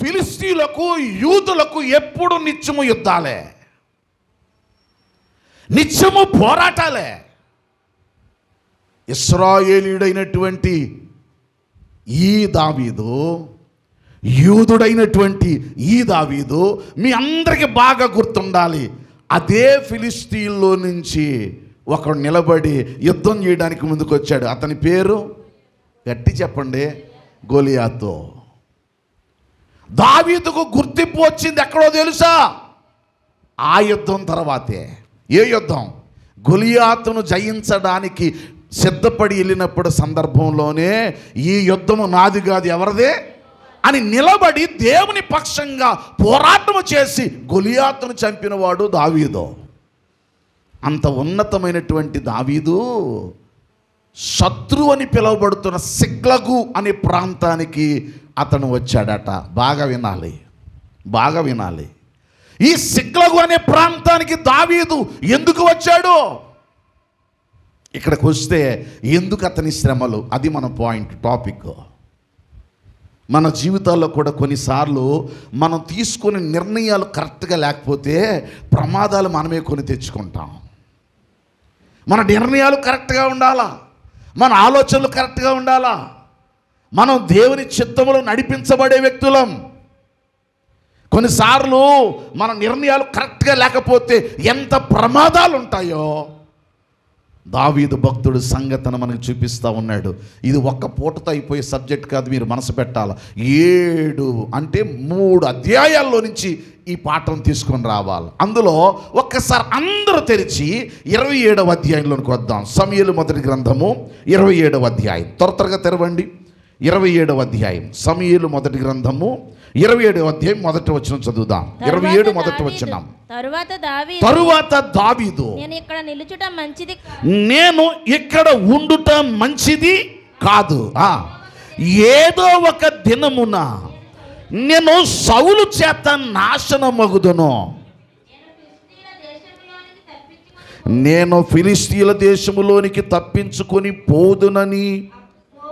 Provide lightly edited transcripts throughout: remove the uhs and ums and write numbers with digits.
ఫిలిస్తీయులకు యూదులకు ఎప్పుడు నిత్యము యుద్ధాలే, నిత్యము పోరాటాలే. ఇశ్రాయేలీయుడైనటువంటి ఈ దావీదు, యూదుడైనటువంటి ఈ దావీదు, మీ అందరికీ బాగా గుర్తుండాలి, అదే ఫిలిస్తీన్లో నుంచి ఒకడు నిలబడి యుద్ధం చేయడానికి ముందుకు వచ్చాడు. అతని పేరు గట్టి చెప్పండి, గొలియాతు. దావీదుకు గుర్తింపు వచ్చింది ఎక్కడో తెలుసా? ఆ యుద్ధం తర్వాతే. ఏ యుద్ధం? గొలియాతును జయించడానికి సిద్ధపడి వెళ్ళినప్పుడు సందర్భంలోనే ఈ యుద్ధము నాది కాదు ఎవరిదే అని నిలబడి దేవుని పక్షంగా పోరాటము చేసి గొలియాతును చంపినవాడు దావీదు. అంత ఉన్నతమైనటువంటి దావీదు శత్రు అని పిలువబడుతున్న సిక్లగు అనే ప్రాంతానికి అతను వచ్చాడట. బాగా వినాలి, బాగా వినాలి. ఈ సిక్లగు అనే ప్రాంతానికి దావీదు ఎందుకు వచ్చాడు? ఇక్కడికి వస్తే ఎందుకు అతని శ్రమలు, అది మన పాయింట్, టాపిక్. మన జీవితాల్లో కూడా కొన్నిసార్లు మనం తీసుకునే నిర్ణయాలు కరెక్ట్గా లేకపోతే ప్రమాదాలు మనమే కొని తెచ్చుకుంటాం. మన నిర్ణయాలు కరెక్ట్గా ఉండాలా, మన ఆలోచనలు కరెక్ట్గా ఉండాలా, మనం దేవుని చిత్తములో నడిపించబడే వ్యక్తులం. కొన్నిసార్లు మన నిర్ణయాలు కరెక్ట్గా లేకపోతే ఎంత ప్రమాదాలు ఉంటాయో దావీదు భక్తుడు సంగతిని మనకు చూపిస్తూ ఉన్నాడు. ఇది ఒక్క పూటతో అయిపోయే సబ్జెక్ట్ కాదు, మీరు మనసు పెట్టాలి. 3 అధ్యాయాల్లో నుంచి ఈ పాఠం తీసుకొని రావాలి. అందులో ఒక్కసారి అందరూ తెరిచి 27వ అధ్యాయంలోనికి వద్దాం. సమూయేలు మొదటి గ్రంథము 27వ అధ్యాయం. త్వరగా తెరవండి. 27వ అధ్యాయం, సమూయేలు మొదటి గ్రంథము 27వ అధ్యాయం మొదటి వచనం చదువుదాం. 27 మొదటి వచనం. తరువాత దావీదు, నేను ఇక్కడ ఉండుట మంచిది కాదు, ఏదో ఒక దినమున నేను సౌలు చేత నాశనమగుదును, నేను ఫిలిస్తీయుల దేశములోనికి తప్పించుకొని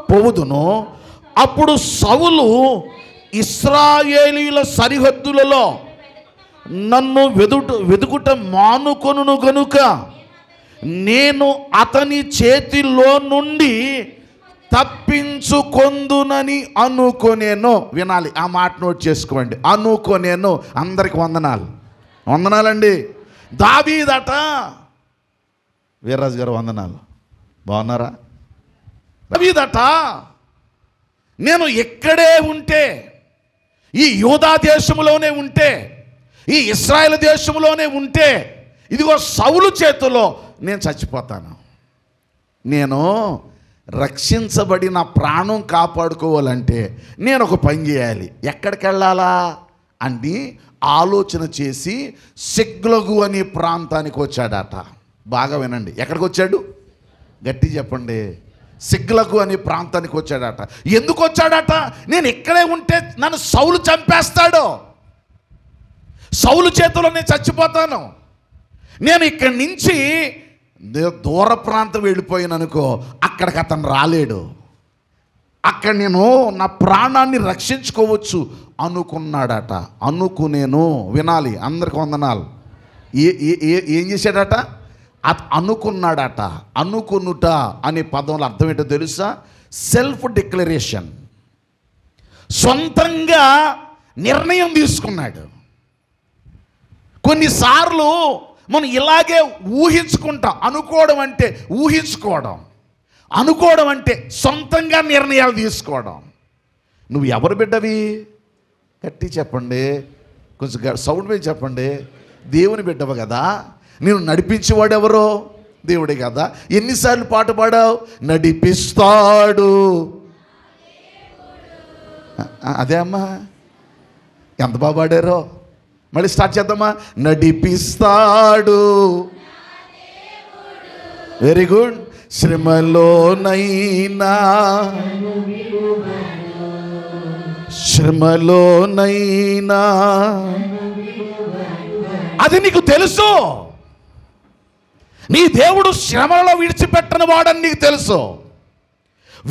పోవుదును. అప్పుడు సౌలు ఇశ్రాయేలీయుల సరిహద్దులలో నన్ను వెదుకుట మానుకొనును గనుక నేను అతని చేతిలో నుండి తప్పించుకొందునని అనుకొనేను. వినాలి, ఆ మాట నోట్ చేసుకోండి. అనుకొనేను. అందరికి వందనాలండి. దావీదట, వీర్రాజు గారు వందనాలు, బాగున్నారా? దావీదట, నేను ఎక్కడే ఉంటే, ఈ యూదా దేశంలోనే ఉంటే, ఈ ఇశ్రాయేల్ దేశంలోనే ఉంటే, ఇదిగో సౌలు చేతిలో నేను చచ్చిపోతాను. నేను రక్షించబడి నా ప్రాణం కాపాడుకోవాలంటే నేను ఒక పని చేయాలి. ఎక్కడికి వెళ్ళాలా అని ఆలోచన చేసి సిక్లగు అనే ప్రాంతానికి వచ్చాడట. బాగా వినండి, ఎక్కడికి వచ్చాడు? గట్టి చెప్పండి. సిక్లగు అనే ప్రాంతానికి వచ్చాడట. ఎందుకు వచ్చాడట? నేను ఇక్కడే ఉంటే నన్ను సౌలు చంపేస్తాడు, సౌలు చేతిలో నేను చచ్చిపోతాను. నేను ఇక్కడి నుంచి దూర ప్రాంతం వెళ్ళిపోయాననుకో, అక్కడికి అతను రాలేడు, అక్కడ నేను నా ప్రాణాన్ని రక్షించుకోవచ్చు అనుకున్నాడట. అనుకునేను. వినాలి, అందరికి వందనాలు. ఏం చేశాడట? అనుకున్నాడట. అనుకునుట అనే పదంలో అర్థం ఏంటో తెలుసా? Self declaration. సొంతంగా నిర్ణయం తీసుకున్నాడు. కొన్నిసార్లు మనం ఇలాగే ఊహించుకుంటాం. అనుకోవడం అంటే ఊహించుకోవడం, అనుకోవడం అంటే సొంతంగా నిర్ణయాలు తీసుకోవడం. నువ్వు ఎవరు బిడ్డవి? గట్టి చెప్పండి, కొంచెం సౌండ్ మీద చెప్పండి. దేవుని బిడ్డవు కదా. నేను నడిపించేవాడు ఎవరో? దేవుడే కదా. ఎన్నిసార్లు పాట పాడావు? నడిపిస్తాడు. అదే అమ్మా, ఎంత బాగా పాడారో. మళ్ళీ స్టార్ట్ చేద్దామా? నడిపిస్తాడు. Very good. శ్రమలోనైనా అది నీకు తెలుసు. నీ దేవుడు శ్రమలలో విడిచిపెట్టని వాడని నీకు తెలుసు.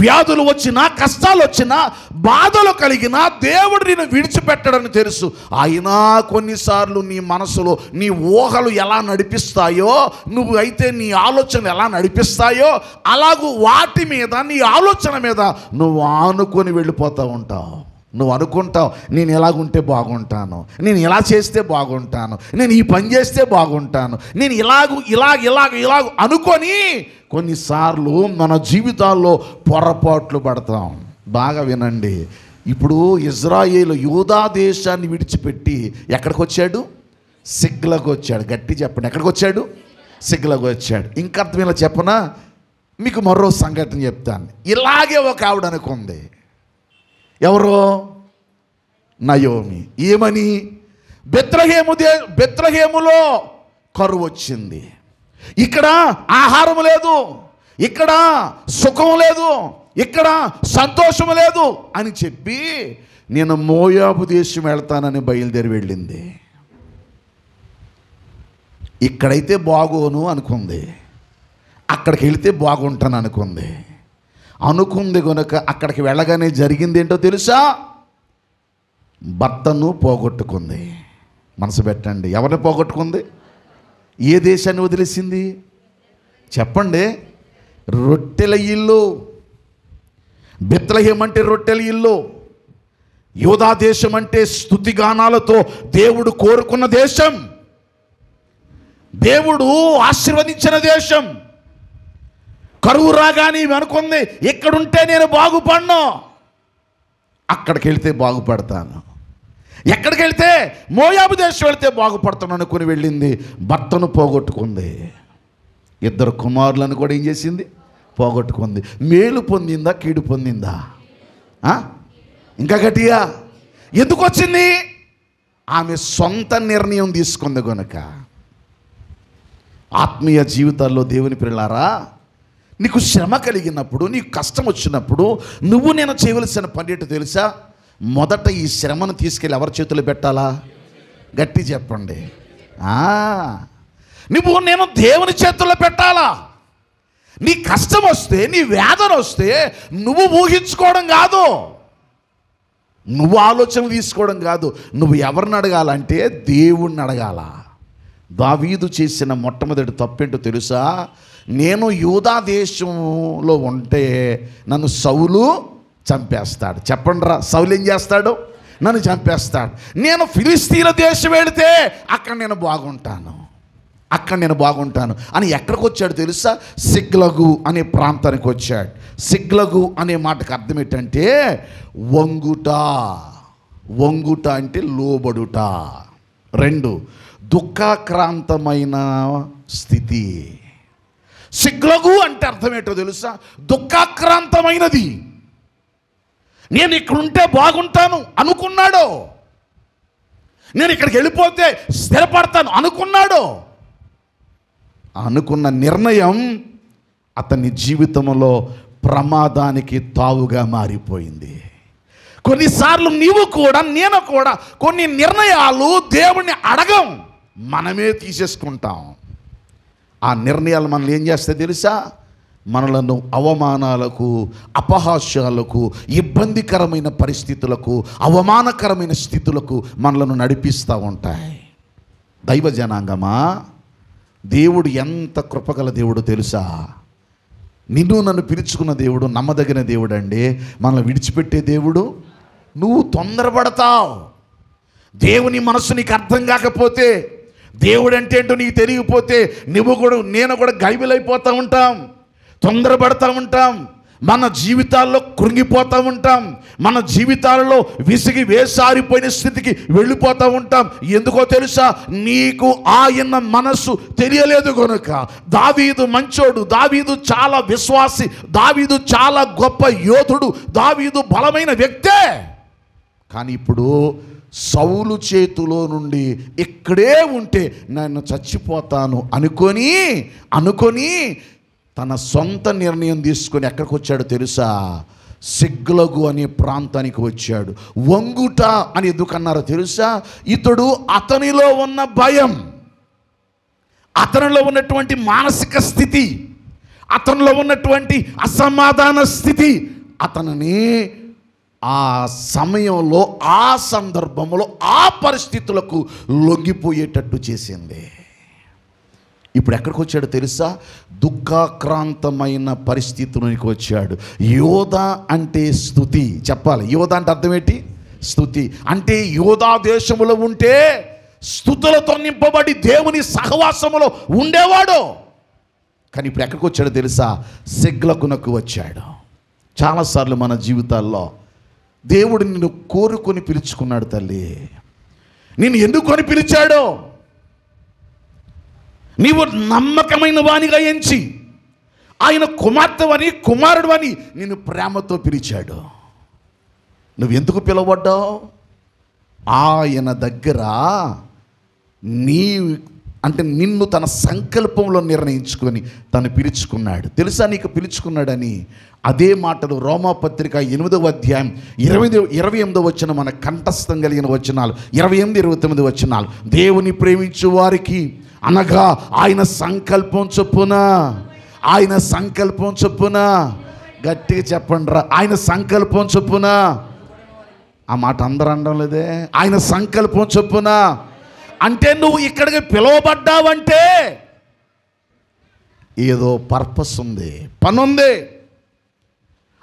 వ్యాధులు వచ్చినా, కష్టాలు వచ్చినా, బాధలు కలిగినా దేవుడు నిన్ను విడిచిపెట్టడని తెలుసు. అయినా కొన్నిసార్లు నీ మనసులో నీ ఊహలు ఎలా నడిపిస్తాయో, నువ్వు అయితే నీ ఆలోచనలు ఎలా నడిపిస్తాయో, అలాగూ వాటి మీద, నీ ఆలోచన మీద నువ్వు ఆనుకొని వెళ్ళిపోతూ ఉంటావు. నువ్వు అనుకుంటావు, నేను ఎలాగుంటే బాగుంటాను, నేను ఇలా చేస్తే బాగుంటాను, నేను ఈ పని చేస్తే బాగుంటాను, నేను ఇలాగ అనుకొని కొన్నిసార్లు మన జీవితాల్లో పొరపాట్లు పడతాం. బాగా వినండి. ఇప్పుడు ఇజ్రాయేలు యూదా దేశాన్ని విడిచిపెట్టి ఎక్కడికి వచ్చాడు? సిగ్లకు వచ్చాడు. గట్టి చెప్పండి, ఎక్కడికి వచ్చాడు? సిగ్లకు వచ్చాడు. ఇంకా అర్థం ఇలా చెప్పనా? మీకు మరో సంఘటన చెప్తాను. ఇలాగే ఒక ఆవిడ అనుకుంది. ఎవరో? నయోమి. ఏమని? బెత్లెహేములో కరువు వచ్చింది, ఇక్కడ ఆహారం లేదు, ఇక్కడ సుఖం లేదు, ఇక్కడ సంతోషం లేదు అని చెప్పి నేను మోయాబు దేశం వెళ్తానని బయలుదేరి వెళ్ళింది. ఇక్కడైతే బాగోను అనుకుంది, అక్కడికి వెళితే బాగుంటాను అనుకుంది కనుక అక్కడికి వెళ్ళగానే జరిగింది ఏంటో తెలుసా? భర్తను పోగొట్టుకుంది. మనసు పెట్టండి, ఎవరిని పోగొట్టుకుంది? ఏ దేశాన్ని వదిలేసింది చెప్పండి? రొట్టెల ఇల్లు. బెత్లెహేము అంటే రొట్టెల ఇల్లు. యూదా దేశం అంటే స్తుతిగానాలతో దేవుడు కోరుకున్న దేశం, దేవుడు ఆశీర్వదించిన దేశం. కరువు రాగానే అనుకుంది, ఎక్కడుంటే నేను బాగుపడను, అక్కడికి వెళ్తే బాగుపడతాను, ఎక్కడికి వెళ్తే మోయాబు దేశం వెళ్తే బాగుపడతాను అనుకుని వెళ్ళింది. భర్తను పోగొట్టుకుంది. 2 కుమారులను కూడా ఏం చేసింది? పోగొట్టుకుంది. మేలు పొందిందా, కీడు పొందిందా? ఇంకా గట్టిగా ఎందుకు వచ్చింది? ఆమె సొంత నిర్ణయం తీసుకుంది కనుక. ఆత్మీయ జీవితాల్లో దేవుని పిల్లారా, నీకు శ్రమ కలిగినప్పుడు, నీకు కష్టం వచ్చినప్పుడు నువ్వు నేను చేయవలసిన పని ఏంటో తెలుసా? మొదట ఈ శ్రమను తీసుకెళ్ళి ఎవరి చేతులు పెట్టాలా? గట్టి చెప్పండి. నువ్వు నేను దేవుని చేతుల్లో పెట్టాలా. నీ కష్టం వస్తే, నీ వేదన వస్తే నువ్వు ఊహించుకోవడం కాదు, నువ్వు ఆలోచన తీసుకోవడం కాదు, నువ్వు ఎవరిని అడగాలంటే దేవుణ్ణి అడగాల. దావీదు చేసిన మొట్టమొదటి తప్పేంటో తెలుసా? నేను యూదా దేశంలో ఉంటే నన్ను సౌలు చంపేస్తాడు. చెప్పండి రా, సౌలు ఏం చేస్తాడు? నన్ను చంపేస్తాడు. నేను ఫిలిస్తీన్ల దేశం వెళితే అక్కడ నేను బాగుంటాను అని ఎక్కడికి వచ్చాడు తెలుసా? సిగ్లగు అనే ప్రాంతానికి వచ్చాడు. సిగ్లగు అనే మాటకు అర్థం ఏంటంటే వంగుట అంటే లోబడుట. 2 దుఃఖాక్రాంతమైన స్థితి. సిగ్లగు అంటే అర్థం ఏంటో తెలుసా? దుఃఖాక్రాంతమైనది. నేను ఇక్కడుంటే బాగుంటాను అనుకున్నాడు, నేను ఇక్కడికి వెళ్ళిపోతే స్థిరపడతాను అనుకున్నాడు. అనుకున్న నిర్ణయం అతని జీవితంలో ప్రమాదానికి తావుగా మారిపోయింది. కొన్నిసార్లు నీవు కూడా, నేను కూడా కొన్ని నిర్ణయాలు దేవుణ్ణి అడగం, మనమే తీసేసుకుంటాం. ఆ నిర్ణయాలు మనల్ని ఏం చేస్తాయి తెలుసా? మనలను అవమానాలకు, అపహాస్యాలకు, ఇబ్బందికరమైన పరిస్థితులకు, అవమానకరమైన స్థితులకు మనలను నడిపిస్తూ ఉంటాయి. దైవ జనాంగమా, దేవుడు ఎంత కృపగల దేవుడు తెలుసా? నిన్ను నన్ను పిలుచుకున్న దేవుడు నమ్మదగిన దేవుడు అండి. మనల్ని విడిచిపెట్టే దేవుడు. నువ్వు తొందరపడతావు. దేవుని మనసు నీకు అర్థం కాకపోతే, దేవుడు అంటే ఏంటో నీకు తెలియకపోతే నేను కూడా గైబిలైపోతూ ఉంటాం, తొందరపడతా ఉంటాం, మన జీవితాల్లో కృంగిపోతూ ఉంటాం, మన జీవితాలలో విసిగి వేసారిపోయిన స్థితికి వెళ్ళిపోతూ ఉంటాం. ఎందుకో తెలుసా? నీకు ఆయన మనసు తెలియలేదు కనుక. దావీదు మంచోడు, దావీదు చాలా విశ్వాసి, దావీదు చాలా గొప్ప యోధుడు, దావీదు బలమైన వ్యక్తే. కానీ ఇప్పుడు సౌలు చేతిలో నుండి ఇక్కడే ఉంటే నేను చచ్చిపోతాను అనుకొని తన సొంత నిర్ణయం తీసుకొని ఎక్కడికి వచ్చాడో తెలుసా? సిగ్లగు అనే ప్రాంతానికి వచ్చాడు. వంగుట అని ఎందుకన్నారో తెలుసా? అతనిలో ఉన్న భయం, అతనిలో ఉన్నటువంటి మానసిక స్థితి, అతనిలో ఉన్నటువంటి అసమాధాన స్థితి అతనిని ఆ సమయంలో, ఆ సందర్భంలో, ఆ పరిస్థితులకు లొంగిపోయేటట్టు చేసింది. ఇప్పుడు ఎక్కడికి వచ్చాడో తెలుసా? దుఃఖాక్రాంతమైన పరిస్థితిలోనికి వచ్చాడు. యోధా అంటే స్తుతి. చెప్పాలి, యోధా అంటే అర్థం ఏంటి? స్తుతి. అంటే యోధా దేశములో ఉంటే స్తుతులతో నింపబడి దేవుని సహవాసములో ఉండేవాడు. కానీ ఇప్పుడు ఎక్కడికి వచ్చాడో తెలుసా? సిగ్లగునకు వచ్చాడు. చాలాసార్లు మన జీవితాల్లో దేవుడు నిన్ను కోరుకొని పిలుచుకున్నాడు. తల్లి, నేను ఎందుకు అని పిలిచాడో, నీవు నమ్మకమైన వానిగా ఎంచి ఆయన కుమార్తెవని, కుమారుడు అని నిన్ను ప్రేమతో పిలిచాడు. నువ్వు ఎందుకు పిలవడ్డావు? ఆయన దగ్గర నిన్ను తన సంకల్పంలో నిర్ణయించుకొని తను పిలుచుకున్నాడు. తెలుసా నీకు పిలుచుకున్నాడని? అదే మాటలు రోమాపత్రిక 8వ అధ్యాయం 28వ వచనం మన కంఠస్థం కలిగిన వచనాలు, 28, 29 వచనాలు. దేవుని ప్రేమించు వారికి అనగా ఆయన సంకల్పం చొప్పున గట్టిగా చెప్పండి రా, ఆయన సంకల్పం చొప్పున. ఆ మాట అందరూ అనడం లేదే. ఆయన సంకల్పం చొప్పున అంటే నువ్వు ఇక్కడికి పిలువబడ్డావంటే ఏదో పర్పస్ ఉంది, పని ఉంది.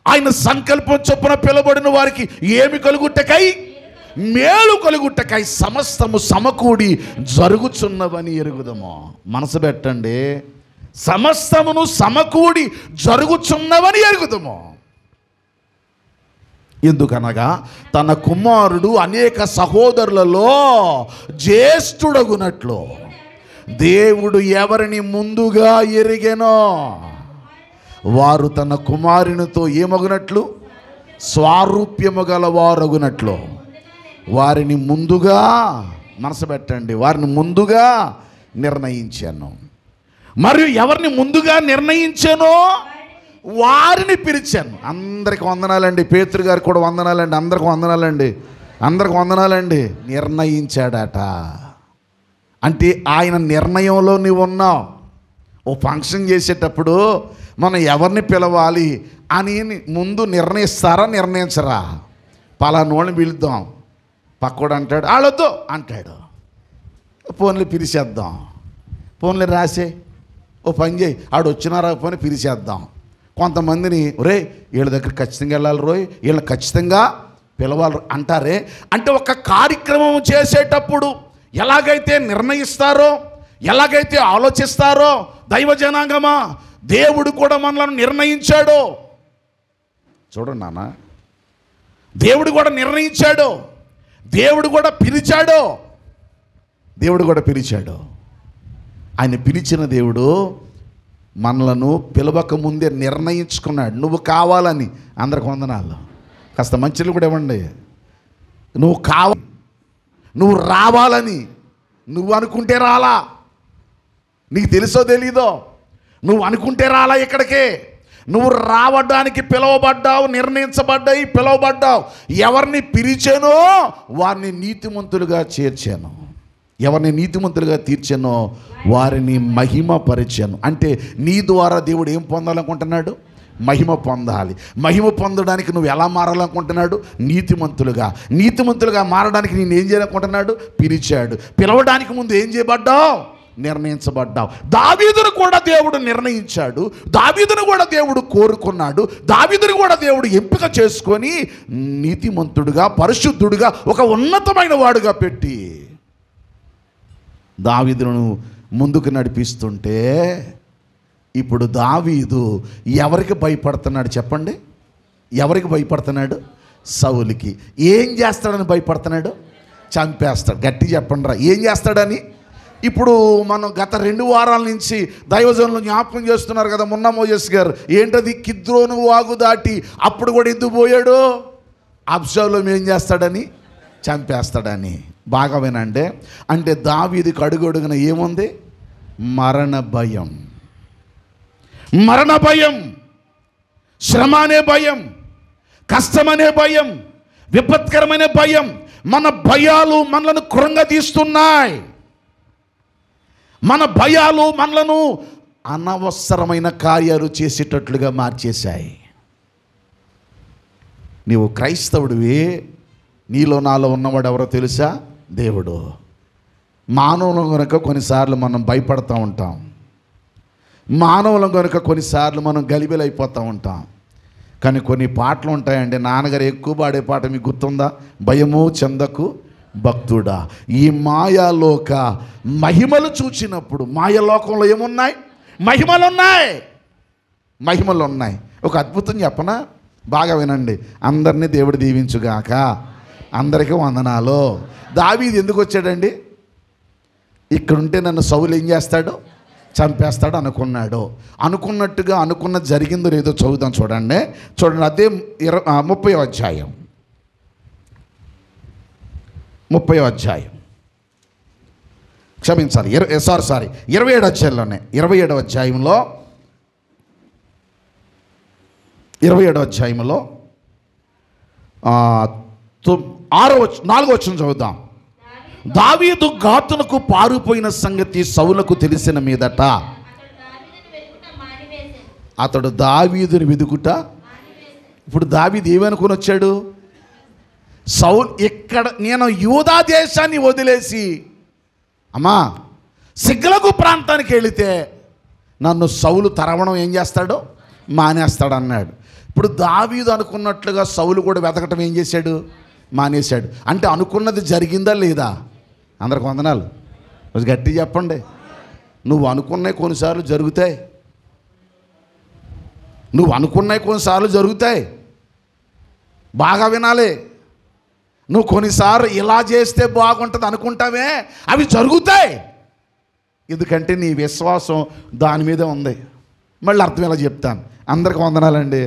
ఆయన సంకల్పం చొప్పున పిలువబడిన వారికి ఏమి కలుగుటకై? మేలు కలుగుటకై సమస్తము సమకూడి జరుగుచున్నవని ఎరుగుదము. మనసు పెట్టండి, సమస్తమును సమకూడి జరుగుచున్నవని ఎరుగుదము. ఎందుకనగా తన కుమారుడు అనేక సహోదరులలో జ్యేష్ఠుడగునట్లు దేవుడు ఎవరిని ముందుగా ఎరిగెనో వారు తన కుమారునితో ఏమగునట్లు? స్వారూప్యము గలవారగునట్లు వారిని ముందుగా, మనసు పెట్టండి, వారిని ముందుగా నిర్ణయించాను. మరియు ఎవరిని ముందుగా నిర్ణయించానో వారిని పిలిచాను. అందరికి వందనాలండి. పేతురు గారికి కూడా వందనాలండి. అందరికి వందనాలండి. నిర్ణయించాడట. అంటే ఆయన నిర్ణయంలో నీవు ఉన్నావు. ఓ ఫంక్షన్ చేసేటప్పుడు మనం ఎవరిని పిలవాలి అని ముందు నిర్ణయిస్తారా, నిర్ణయించరా? పలానోళ్ళని పిలుద్దాం. పక్కోడు అంటాడు ఆడొద్దు అంటాడు. ఫోన్లు పిలిచేద్దాం. ఫోన్లు రాసే, ఓ పని చేయి, ఆడు వచ్చినారా పోనీ పిలిచేద్దాం. కొంతమందిని ఒరే వీళ్ళ దగ్గర ఖచ్చితంగా వెళ్ళాలి, రోయ్ వీళ్ళని ఖచ్చితంగా పిలవాలి అంటారే. అంటే ఒక కార్యక్రమం చేసేటప్పుడు ఎలాగైతే నిర్ణయిస్తారో, ఎలాగైతే ఆలోచిస్తారో, దైవ జనాంగమా, దేవుడు కూడా మనల్ని నిర్ణయించాడు. చూడండి నాన్న, దేవుడు కూడా నిర్ణయించాడు, దేవుడు కూడా పిలిచాడు. ఆయన పిలిచిన దేవుడు మనలను పిలవక ముందే నిర్ణయించుకున్నాడు. నువ్వు కావాలని. అందరికి వందనాలు. కాస్త మంచిలు కూడా ఇవ్వండి. నువ్వు రావాలని నువ్వు అనుకుంటే రాలా. నీకు తెలుసో తెలీదో, నువ్వు అనుకుంటే రాలా ఇక్కడికే. నువ్వు రావడానికి పిలువబడ్డావు, నిర్ణయించబడ్డాయి, పిలువబడ్డావు. ఎవరిని పిలిచానో వారిని నీతిమంతులుగా చేర్చాను, ఎవరిని నీతిమంతులుగా తీర్చానో వారిని మహిమపరిచాను. అంటే నీ ద్వారా దేవుడు ఏం పొందాలనుకుంటున్నాడు? మహిమ పొందాలి. మహిమ పొందడానికి నువ్వు ఎలా మారాలనుకుంటున్నాడు? నీతిమంతులుగా మారడానికి నేను ఏం చేయాలనుకుంటున్నాడు? పిలిచాడు. పిలవడానికి ముందు ఏం చేయబడ్డావు? నిర్ణయించబడ్డావు. దావీదును కూడా దేవుడు నిర్ణయించాడు, దావీదును కూడా దేవుడు కోరుకున్నాడు, దావీదును కూడా దేవుడు ఎంపిక చేసుకొని నీతిమంతుడుగా, పరిశుద్ధుడుగా, ఒక ఉన్నతమైన వాడుగా పెట్టి దావీదును ముందుకు నడిపిస్తుంటే ఇప్పుడు దావీదు ఎవరికి భయపడుతున్నాడు చెప్పండి? ఎవరికి భయపడుతున్నాడు? సౌలుకి. ఏం చేస్తాడని భయపడుతున్నాడు? చంపేస్తాడు. గట్టి చెప్పండి రా, ఏం చేస్తాడని. ఇప్పుడు మనం గత 2 వారాల నుంచి దైవజనులు జ్ఞాపకం చేస్తున్నారు కదా, మున్నా మోజెస్ గారు. ఏంటది? కిద్రోను వాగు దాటి అప్పుడు కూడా ఎందుకు పోయాడు? అబ్షాలోము ఏం చేస్తాడని? చంపేస్తాడని. బాగా వినండి. అంటే దావీదుకి అడుగడుగున ఏముంది? మరణ భయం, శ్రమ అనే భయం, కష్టమనే భయం, విపత్కరమైన భయం. మన భయాలు మనలను కృంగతీస్తున్నాయి. మన భయాలు మనలను అనవసరమైన కార్యాలు చేసేటట్లుగా మార్చేశాయి. నీవు క్రైస్తవుడివి, నీలో నాలో ఉన్నవాడు ఎవరో తెలుసా? దేవుడు. మానవులం కనుక కొన్నిసార్లు మనం భయపడుతూ ఉంటాం, మానవులం కనుక కొన్నిసార్లు మనం గలిబిలైపోతూ ఉంటాం. కానీ కొన్ని పాటలు ఉంటాయండి, నాన్నగారు ఎక్కువ పాడే పాట మీకు గుర్తుందా? భయము చెందకు భక్తుడా, ఈ మాయాలోక మహిమలు చూచినప్పుడు. మాయలోకంలో ఏమున్నాయి? మహిమలు ఉన్నాయి, మహిమలు ఉన్నాయి. ఒక అద్భుతం చెప్పనా? బాగా వినండి. అందరినీ దేవుడు దీవించుగాక. అందరికీ వందనాలు. దావీదు ఎందుకు వచ్చాడండి? ఇక్కడుంటే నన్ను సౌలు ఏం చేస్తాడు? చంపేస్తాడు అనుకున్నాడు. అనుకున్నట్టుగా అనుకున్నది జరిగిందో లేదో చదువుదాం. చూడండి అదే 30వ అధ్యాయం 30వ అధ్యాయం, క్షమించాలి, 27వ అధ్యాయంలోనే 27వ అధ్యాయంలో 4వ వచనం చదువుదాం. దావీదు గాతునకు పారిపోయిన సంగతి సౌలుకు తెలిసిన మీదట అతడు దావీదుని వెదుకుట. ఇప్పుడు దావీదు ఏమనుకుని వచ్చాడు? సౌలు ఇక్కడ నేను యూదా దేశాన్ని వదిలేసి అమ్మా సిగ్లగు ప్రాంతానికి వెళితే నన్ను సౌలు తరవడం ఏం చేస్తాడు? మానేస్తాడు అన్నాడు. ఇప్పుడు దావీదు అనుకున్నట్లుగా సౌలు కూడా వెతకటం ఏం చేశాడు? మానేశాడు. అంటే అనుకున్నది జరిగిందా లేదా? అందరికి వందనాలు. రోజు గట్టి చెప్పండి. నువ్వు అనుకున్నవి కొన్నిసార్లు జరుగుతాయి, నువ్వు అనుకున్నవి కొన్నిసార్లు జరుగుతాయి. బాగా వినాలి. నువ్వు కొన్నిసార్లు ఇలా చేస్తే బాగుంటుంది అనుకుంటావే, అవి జరుగుతాయి. ఎందుకంటే నీ విశ్వాసం దాని మీదే ఉంది. మళ్ళీ అర్థం ఎలా చెప్తాను. అందరికి వందనాలండి.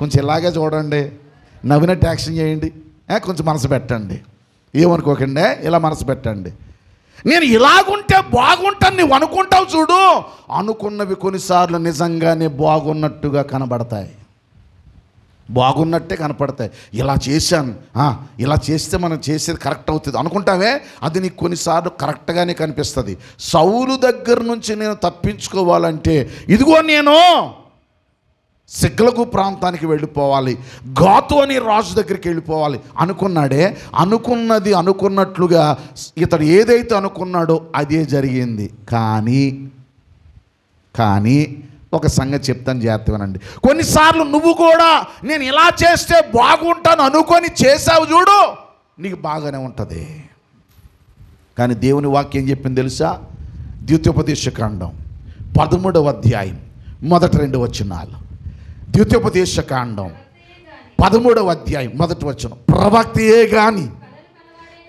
కొంచెం ఇలాగే చూడండి, నవ్వినట్టు యాక్షన్ చేయండి, కొంచెం మనసు పెట్టండి, ఏమనుకోకండి, ఇలా మనసు పెట్టండి. నేను ఇలాగుంటే బాగుంటాను నువ్వు అనుకుంటావు చూడు, అనుకున్నవి కొన్నిసార్లు నిజంగానే బాగున్నట్టుగా కనబడతాయి, బాగున్నట్టే కనపడతాయి. ఇలా చేశాను, ఇలా చేస్తే మనం చేసేది కరెక్ట్ అవుతుంది అనుకుంటావే, అది నీకు కొన్నిసార్లు కరెక్ట్గానే కనిపిస్తుంది. సౌలు దగ్గర నుంచి నేను తప్పించుకోవాలంటే ఇదిగో నేను సిగ్లగు ప్రాంతానికి వెళ్ళిపోవాలి, గాతు అని రాజు దగ్గరికి వెళ్ళిపోవాలి అనుకున్నాడే. అనుకున్నది అనుకున్నట్లుగా ఇతడు ఏదైతే అనుకున్నాడో అదే జరిగింది. కానీ ఒక సంగతి చెప్తాను, జాగ్రత్తగానండి. కొన్నిసార్లు నువ్వు కూడా నేను ఇలా చేస్తే బాగుంటాను అనుకొని చేసావు చూడు, నీకు బాగానే ఉంటుంది. కానీ దేవుని వాక్యం చెప్పింది తెలుసా? ద్వితీయోపదేశకాండం 13వ అధ్యాయం మొదటి 2 వచనాలు. ద్వితీయోపదేశకాండం 13వ అధ్యాయం మొదటి వచనం. ప్రవక్తయే గాని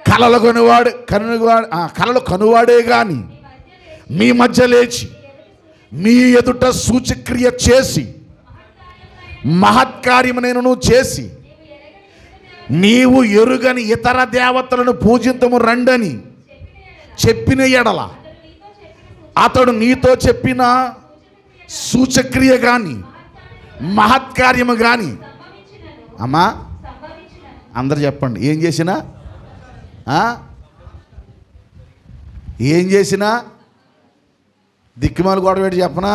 కలలు కనువాడే గాని మీ మధ్య లేచి మీ ఎదుట సూచక్రియ చేసి మహత్కార్యమును చేసి నీవు ఎరుగని ఇతర దేవతలను పూజింతము రండని చెప్పిన ఎడల అతడు నీతో చెప్పిన సూచక్రియ కానీ మహత్కార్యము కానీ అమ్మా అందరు చెప్పండి, ఏం చేసినా దిక్కుమాలు గొడవ పెట్టి చెప్పనా?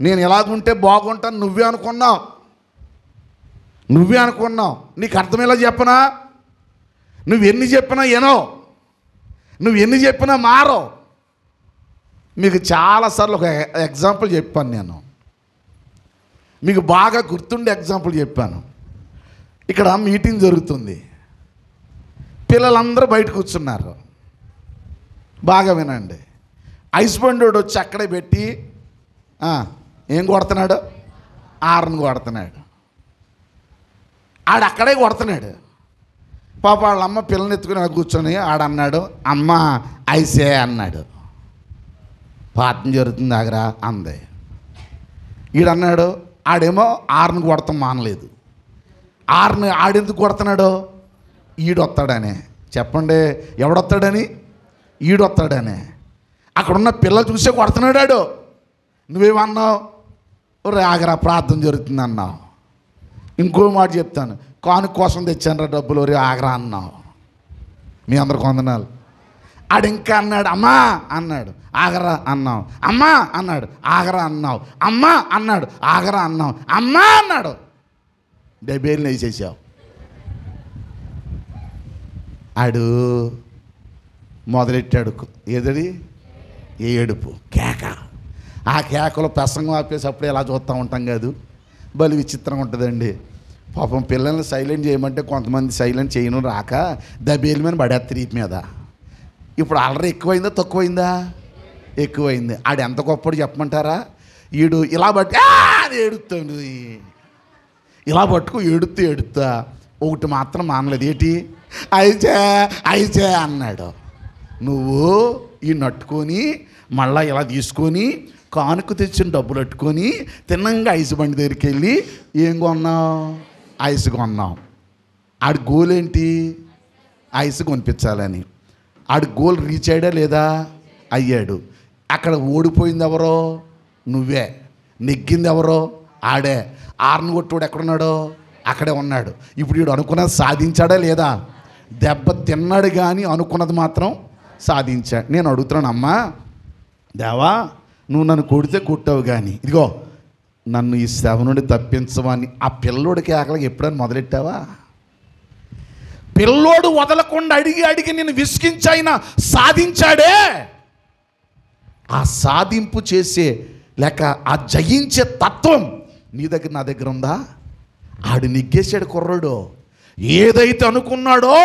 నేను ఎలాగుంటే బాగుంటాను నువ్వే అనుకున్నావు. నీకు అర్థమేలా చెప్పనా? నువ్వు ఎన్ని చెప్పినా ఏనో, నువ్వు ఎన్ని చెప్పినా మారో. మీకు చాలాసార్లు ఒక ఎగ్జాంపుల్ చెప్పాను, నేను మీకు బాగా గుర్తుండే ఎగ్జాంపుల్ చెప్పాను. ఇక్కడ మీటింగ్ జరుగుతుంది, పిల్లలందరూ బయట కూర్చున్నారు. బాగా వినండి. హస్బెండ్ వచ్చి అక్కడే పెట్టి ఏం కొడుతున్నాడు? ఆరన్ కొడుతున్నాడు. ఆడక్కడే కొడుతున్నాడు. పాప వాళ్ళ అమ్మ పిల్లని ఎత్తుకుని కూర్చొని ఆడన్నాడు, అమ్మ ఐసే అన్నాడు. పాఠం జరుగుతుంది ఆగరా అంది. ఈడన్నాడు, ఆడేమో ఆరుని కొడతాం మానలేదు. ఆడెందుకు కొడుతున్నాడు? ఈడొస్తాడనే. చెప్పండి, ఎవడొస్తాడని? ఈడొస్తాడనే. అక్కడున్న పిల్లలు చూసే కొడుతున్నాడు. నువ్వేమన్నావు? ఒరే ఆగరా ప్రార్థన జరుగుతుంది అన్నావు. ఇంకో మాట చెప్తాను, కాను కోసం తెచ్చాను రా డబ్బులు, ఒరే ఆగరా అన్నావు. మీ అందరికి వందనాలు. ఆడు ఇంకా అన్నాడు, అమ్మా అన్నాడు, ఆగరా అన్నావు. అమ్మా అన్నాడు, ఆగరా అన్నావు. అమ్మా అన్నాడు, ఆగరా అన్నావు. అమ్మా అన్నాడు, 70 వేసేసావు. ఆడు మొదలెట్టాడు ఏదది ఏడుపు కేక. ఆ కేకలో ప్రసంగం ఆపేసి అప్పుడే ఎలా చూస్తూ ఉంటాం కాదు, బలి విచిత్రంగా ఉంటుందండి. పాపం పిల్లల్ని సైలెంట్ చేయమంటే కొంతమంది సైలెంట్ చేయను రాక దబేలు మీద పడేస్తారు వీటి మీద. ఇప్పుడు అల్లరి ఎక్కువైందా తక్కువైందా? ఎక్కువైంది. ఆడు ఎంత గొప్పడు చెప్పమంటారా? ఈడు ఇలా బట్టి అది ఏడుస్తుంది, ఇలా పట్టుకు ఏడుతా ఒకటి మాత్రం మానలేదు. ఏంటి? ఐచే అన్నాడు. నువ్వు ఈ నట్టుకొని మళ్ళీ ఇలా తీసుకొని కానుక తెచ్చిన డబ్బులు అట్టుకొని తిన్నంగా ఐసు బండి దగ్గరికి వెళ్ళి ఏం కొన్నావు? ఐస్ కొన్నాం. ఆడి గోల్ ఏంటి? ఐస్ కొనిపించాలని. ఆడి గోల్ రీచ్ అయ్యాడా లేదా? అయ్యాడు. అక్కడ ఓడిపోయింది ఎవరో? నువ్వే. నెగ్గింది ఎవరో? ఆడే. ఆర్ని కొట్టుడు ఎక్కడున్నాడో? అక్కడే ఉన్నాడు. ఇప్పుడు వీడు అనుకున్నది సాధించాడా లేదా? దెబ్బ తిన్నాడు కానీ అనుకున్నది మాత్రం సాధించాడు. నేను అడుగుతున్నాను, అమ్మా దేవా నువ్వు నన్ను కొడితే కొట్టావు కానీ ఇదిగో నన్ను ఈ శ్రమ నుండి తప్పించవని ఆ పిల్లోడికి ఆకలికి ఎప్పుడైనా మొదలెట్టావా? పిల్లోడు వదలకుండా అడిగి నేను విసిగించైనా సాధించాడే. ఆ సాధింపు చేసే లేక ఆ జయించే తత్వం నీ దగ్గర నా దగ్గర ఉందా? ఆడు నెగ్గేసాడు కుర్రాడు. ఏదైతే అనుకున్నాడో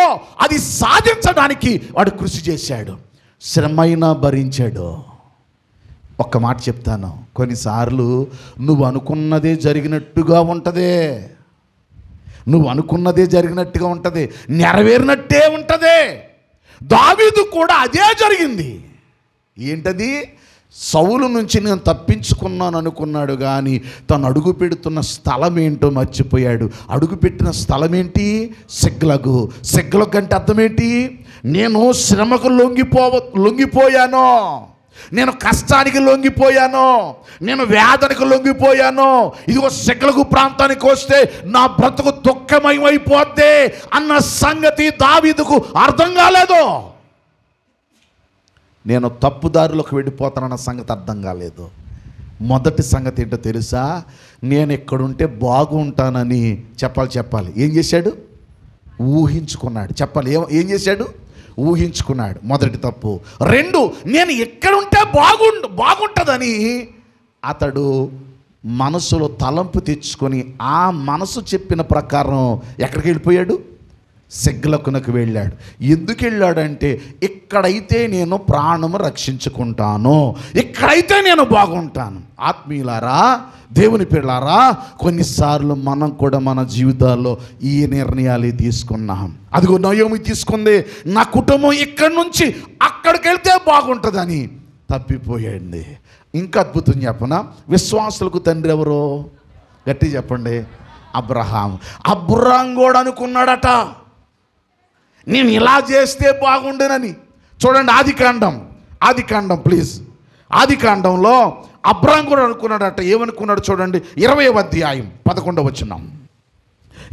అది సాధించడానికి వాడు కృషి చేశాడు, శ్రమైనా భరించాడు. ఒక్క మాట చెప్తాను, కొన్నిసార్లు నువ్వు అనుకున్నదే జరిగినట్టుగా ఉంటుంది, నువ్వు అనుకున్నదే జరిగినట్టుగా ఉంటుంది, నెరవేరినట్టే ఉంటుంది. దావీదు కూడా అదే జరిగింది. ఏంటది? సౌలు నుంచి నేను తప్పించుకున్నాను అనుకున్నాడు కానీ తను అడుగు పెడుతున్న స్థలం ఏంటో మర్చిపోయాడు. అడుగు పెట్టిన స్థలం ఏంటి? సిగ్లగు. సిగ్లగు అంటే అర్థం ఏంటి? నేను శ్రమకు లొంగిపోయాను, నేను కష్టానికి లొంగిపోయాను, నేను వేదనకు లొంగిపోయాను. ఇదిగో సిగ్లగు ప్రాంతానికి వస్తే నా బ్రతుకు దుఃఖమయమైపోద్ది అన్న సంగతి దావీదుకు అర్థం కాలేదు. నేను తప్పుదారిలోకి వెళ్ళిపోతానన్న సంగతి అర్థం కాలేదు. మొదటి సంగతి ఏంటో తెలుసా? నేను ఎక్కడుంటే బాగుంటానని చెప్పాలి. ఏం చేశాడు? ఊహించుకున్నాడు. చెప్పాలి, ఏం చేశాడు? ఊహించుకున్నాడు. మొదటి తప్పు. రెండు, నేను ఎక్కడుంటే బాగుంటుందని అతడు మనసులో తలంపు తెచ్చుకొని ఆ మనసు చెప్పిన ప్రకారం ఎక్కడికి వెళ్ళిపోయాడు? సిగ్లకునకు వెళ్ళాడు. ఎందుకు వెళ్ళాడంటే ఇక్కడైతే నేను ప్రాణము రక్షించుకుంటాను, ఇక్కడైతే నేను బాగుంటాను. ఆత్మీయులారా, దేవుని పిల్లారా, కొన్నిసార్లు మనం కూడా మన జీవితాల్లో ఈ నిర్ణయాలు తీసుకున్నాం. అదిగో నయోమి తీసుకుంది, నా కుటుంబం ఇక్కడి నుంచి అక్కడికి వెళ్తే బాగుంటుందని తప్పిపోయండి. ఇంకా అద్భుతం చెప్పనా? విశ్వాసులకు తండ్రి ఎవరో? గట్టి చెప్పండి. అబ్రహాం. అబ్రహాం కూడా అనుకున్నాడట నేను ఇలా చేస్తే బాగుండేనని. చూడండి ఆదికాండం ప్లీజ్. ఆదికాండంలో అబ్రహాం కూడా అనుకున్నాడట. ఏమనుకున్నాడు చూడండి, 20వ అధ్యాయం 11వ వచనం.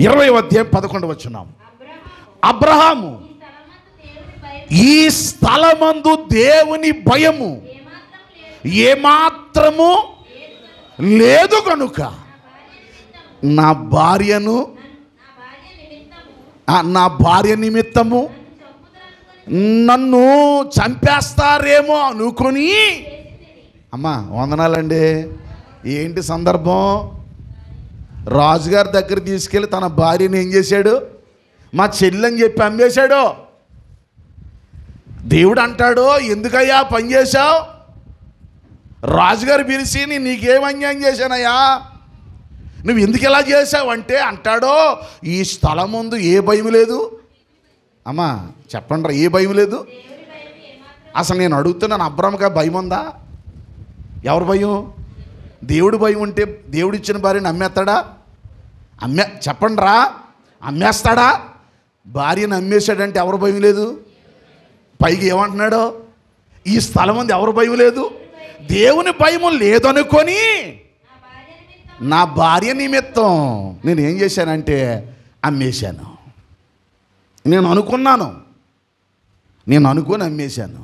20వ అధ్యాయం 11వ వచనం. అబ్రహాము ఈ స్థలమందు దేవుని భయము ఏమాత్రము లేదు కనుక నా భార్య నిమిత్తము నన్ను చంపేస్తారేమో అనుకొని. అమ్మా వందనాలండి. ఏంటి సందర్భం? రాజుగారి దగ్గర తీసుకెళ్ళి తన భార్యని ఏం చేశాడు? మా చెల్లని చెప్పి అమ్మేశాడు. దేవుడు అంటాడు, ఎందుకయ్యా పని చేశావు? రాజుగారు పిలిచి నీకేం అన్యాయం చేశానయ్యా, నువ్వు ఎందుకు ఇలా చేసావు అంటే అంటాడో, ఈ స్థలం ముందు ఏ భయం లేదు. అమ్మా చెప్పండి, ఏ భయం లేదు? అసలు నేను అడుగుతున్నాను, అబ్రహాంకి భయం ఉందా? ఎవరు భయం? దేవుడు భయం ఉంటే దేవుడు ఇచ్చిన భార్యను అమ్మేస్తాడా? చెప్పండి రా, అమ్మేస్తాడా? భార్యను అమ్మేశాడంటే ఎవరు భయం లేదు? పైకి ఏమంటున్నాడో, ఈ స్థలం ముందు ఎవరు భయం లేదు? దేవుని భయం లేదనుకొని నా భార్య నిమిత్తం నేను ఏం చేశానంటే అమ్మేశాను. నేను అనుకొని అమ్మేశాను.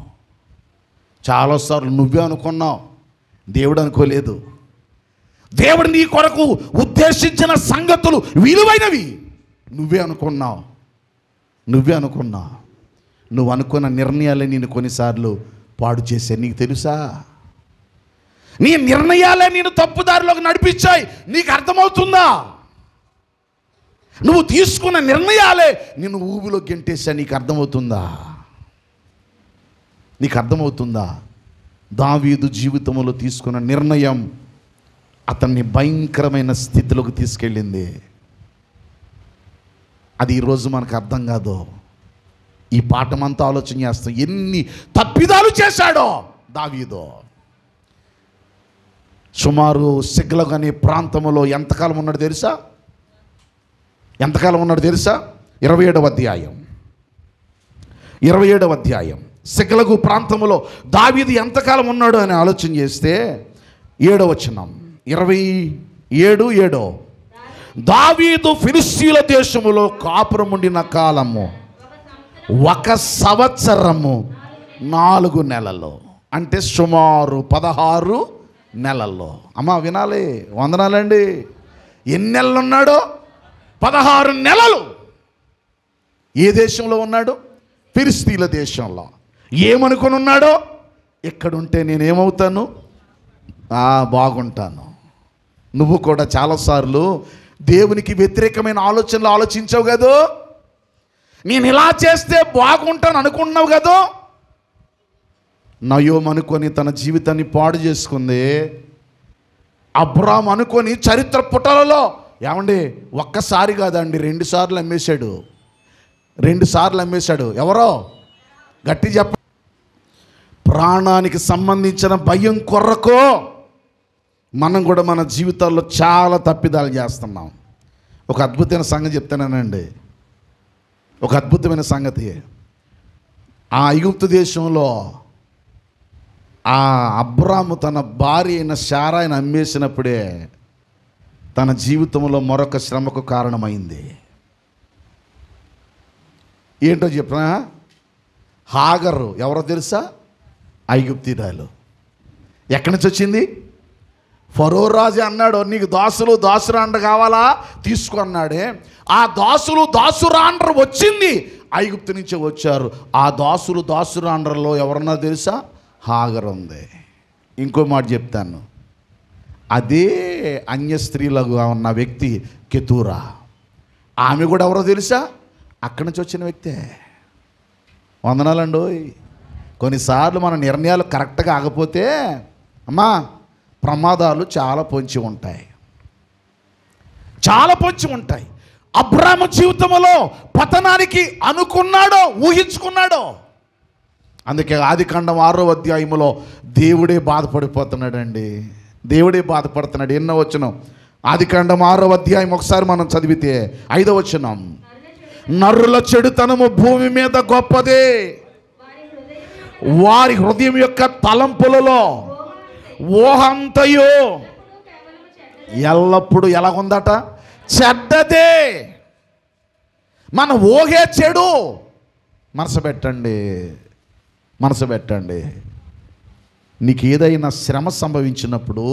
చాలాసార్లు నువ్వే అనుకున్నావు, దేవుడు అనుకోలేదు. దేవుడు నీ కొరకు ఉద్దేశించిన సంగతులు విలువైనవి నువ్వే అనుకున్నావు. నువ్వు అనుకున్న నిర్ణయాలే నేను కొన్నిసార్లు పాడు చేసే. నీకు తెలుసా? నీ నిర్ణయాలే నేను తప్పుదారిలోకి నడిపించాయి. నీకు అర్థమవుతుందా? నువ్వు తీసుకున్న నిర్ణయాలే నిన్ను ఊబిలో గెంటేసా. నీకు అర్థమవుతుందా? నీకు అర్థమవుతుందా? దావీదు జీవితంలో తీసుకున్న నిర్ణయం అతన్ని భయంకరమైన స్థితిలోకి తీసుకెళ్ళింది. అది ఈరోజు మనకు అర్థం కాదు. ఈ పాఠమంతా ఆలోచన చేస్తాం. ఎన్ని తప్పిదాలు చేశాడో దావీదు. సుమారు సిగ్లగ్ అనే ప్రాంతంలో ఎంతకాలం ఉన్నాడు తెలుసా? ఎంతకాలం ఉన్నాడు తెలుసా? 27వ అధ్యాయం సిగ్లగు ప్రాంతంలో దావీదు ఎంతకాలం ఉన్నాడు అని ఆలోచన చేస్తే 7వ వచనం 27:7 దావీదు ఫిలిష్తీయుల దేశములో కాపురం ఉండిన కాలము 1 సంవత్సరము 4 నెలలు, అంటే సుమారు 16 నెలల్లో. అమ్మ వినాలి, వందనాలండి. ఎన్ని నెలలు ఉన్నాడో? 16 నెలలు. ఏ దేశంలో ఉన్నాడు? ఫిలిష్తీయుల దేశంలో. ఏమనుకుని ఉన్నాడో? ఇక్కడుంటే నేనేమవుతాను? బాగుంటాను. నువ్వు కూడా చాలాసార్లు దేవునికి వ్యతిరేకమైన ఆలోచనలు ఆలోచించావు కదా. నేను ఇలా చేస్తే బాగుంటాను అనుకున్నావు కదా. నయోము అనుకొని తన జీవితాన్ని పాడు చేసుకుంది. అబ్రాము అనుకొని చరిత్ర పుటలలో ఏమండి ఒక్కసారి కాదండి 2 సార్లు అమ్మేశాడు. 2 సార్లు అమ్మేశాడు. ఎవరో గట్టి చెప్ప. ప్రాణానికి సంబంధించిన భయం కొరకు మనం కూడా మన జీవితాల్లో చాలా తప్పిదాలు చేస్తున్నాం. ఒక అద్భుతమైన సంగతి చెప్తానండి. ఒక అద్భుతమైన సంగతి. ఆ ఐగుప్తు దేశంలో ఆ అబ్రాము తన భార్య అయిన శారాయిని అమ్మేసినప్పుడే తన జీవితంలో మరొక శ్రమకు కారణమైంది. ఏంటో చెప్పినా, హాగరు ఎవరో తెలుసా? ఐగుప్తీయురాలు. ఎక్కడి నుంచి వచ్చింది? ఫరో రాజు అన్నాడు, నీకు దాసురాండ్ర కావాలా తీసుకో అన్నాడే. ఆ దాసురాండ్ర వచ్చింది ఐగుప్తు నుంచే వచ్చారు. ఆ దాసురాండ్రలో ఎవరన్నా తెలుసా? హాగర్ ఉంది. ఇంకో మాట చెప్తాను, అదే అన్య స్త్రీలుగా ఉన్న వ్యక్తి కెతూరా. ఆమె కూడా ఎవరో తెలుసా? అక్కడి నుంచి వచ్చిన వ్యక్తే. వందనాలండి. కొన్నిసార్లు మన నిర్ణయాలు కరెక్ట్గా ఆగపోతే అమ్మా ప్రమాదాలు చాలా పొంచి ఉంటాయి, చాలా పొంచి ఉంటాయి. అబ్రాము జీవితంలో పతనానికి అనుకున్నాడో ఊహించుకున్నాడో. అందుకే ఆదికాండం 6వ అధ్యాయంలో దేవుడే బాధపడిపోతున్నాడండి. దేవుడే బాధపడుతున్నాడు. ఎన్నో వచనం? ఆదికాండం 6వ అధ్యాయం ఒకసారి మనం చదివితే 5వ వచనం, నరుల చెడుతనము భూమి మీద గొప్పదే, వారి హృదయం యొక్క తలంపులలో ఊహంతయు ఎల్లప్పుడూ ఎలాగుందట? చెడ్డదే. మన ఊహే చెడు. మనసు పెట్టండి. నీకు ఏదైనా శ్రమ సంభవించినప్పుడు,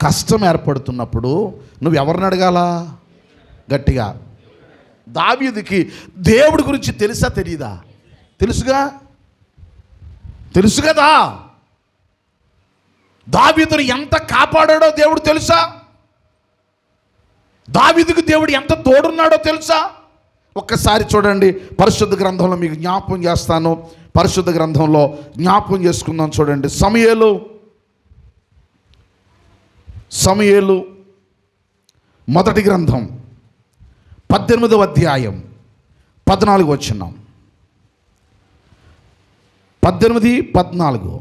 కష్టం ఏర్పడుతున్నప్పుడు నువ్వు ఎవరిని అడగాల? గట్టిగా. దావీదుకి దేవుడి గురించి తెలుసా తెలీదా? తెలుసు కదా. దావీదుని ఎంత కాపాడాడో దేవుడు తెలుసా? దావీదుకు దేవుడు ఎంత తోడున్నాడో తెలుసా? ఒక్కసారి చూడండి, పరిశుద్ధ గ్రంథంలో మీకు జ్ఞాపకం చేస్తాను. పరిశుద్ధ గ్రంథంలో జ్ఞాపకం చేసుకుందాం. చూడండి, సమూయేలు మొదటి గ్రంథం 18వ అధ్యాయం 14 వచనం. 18-14.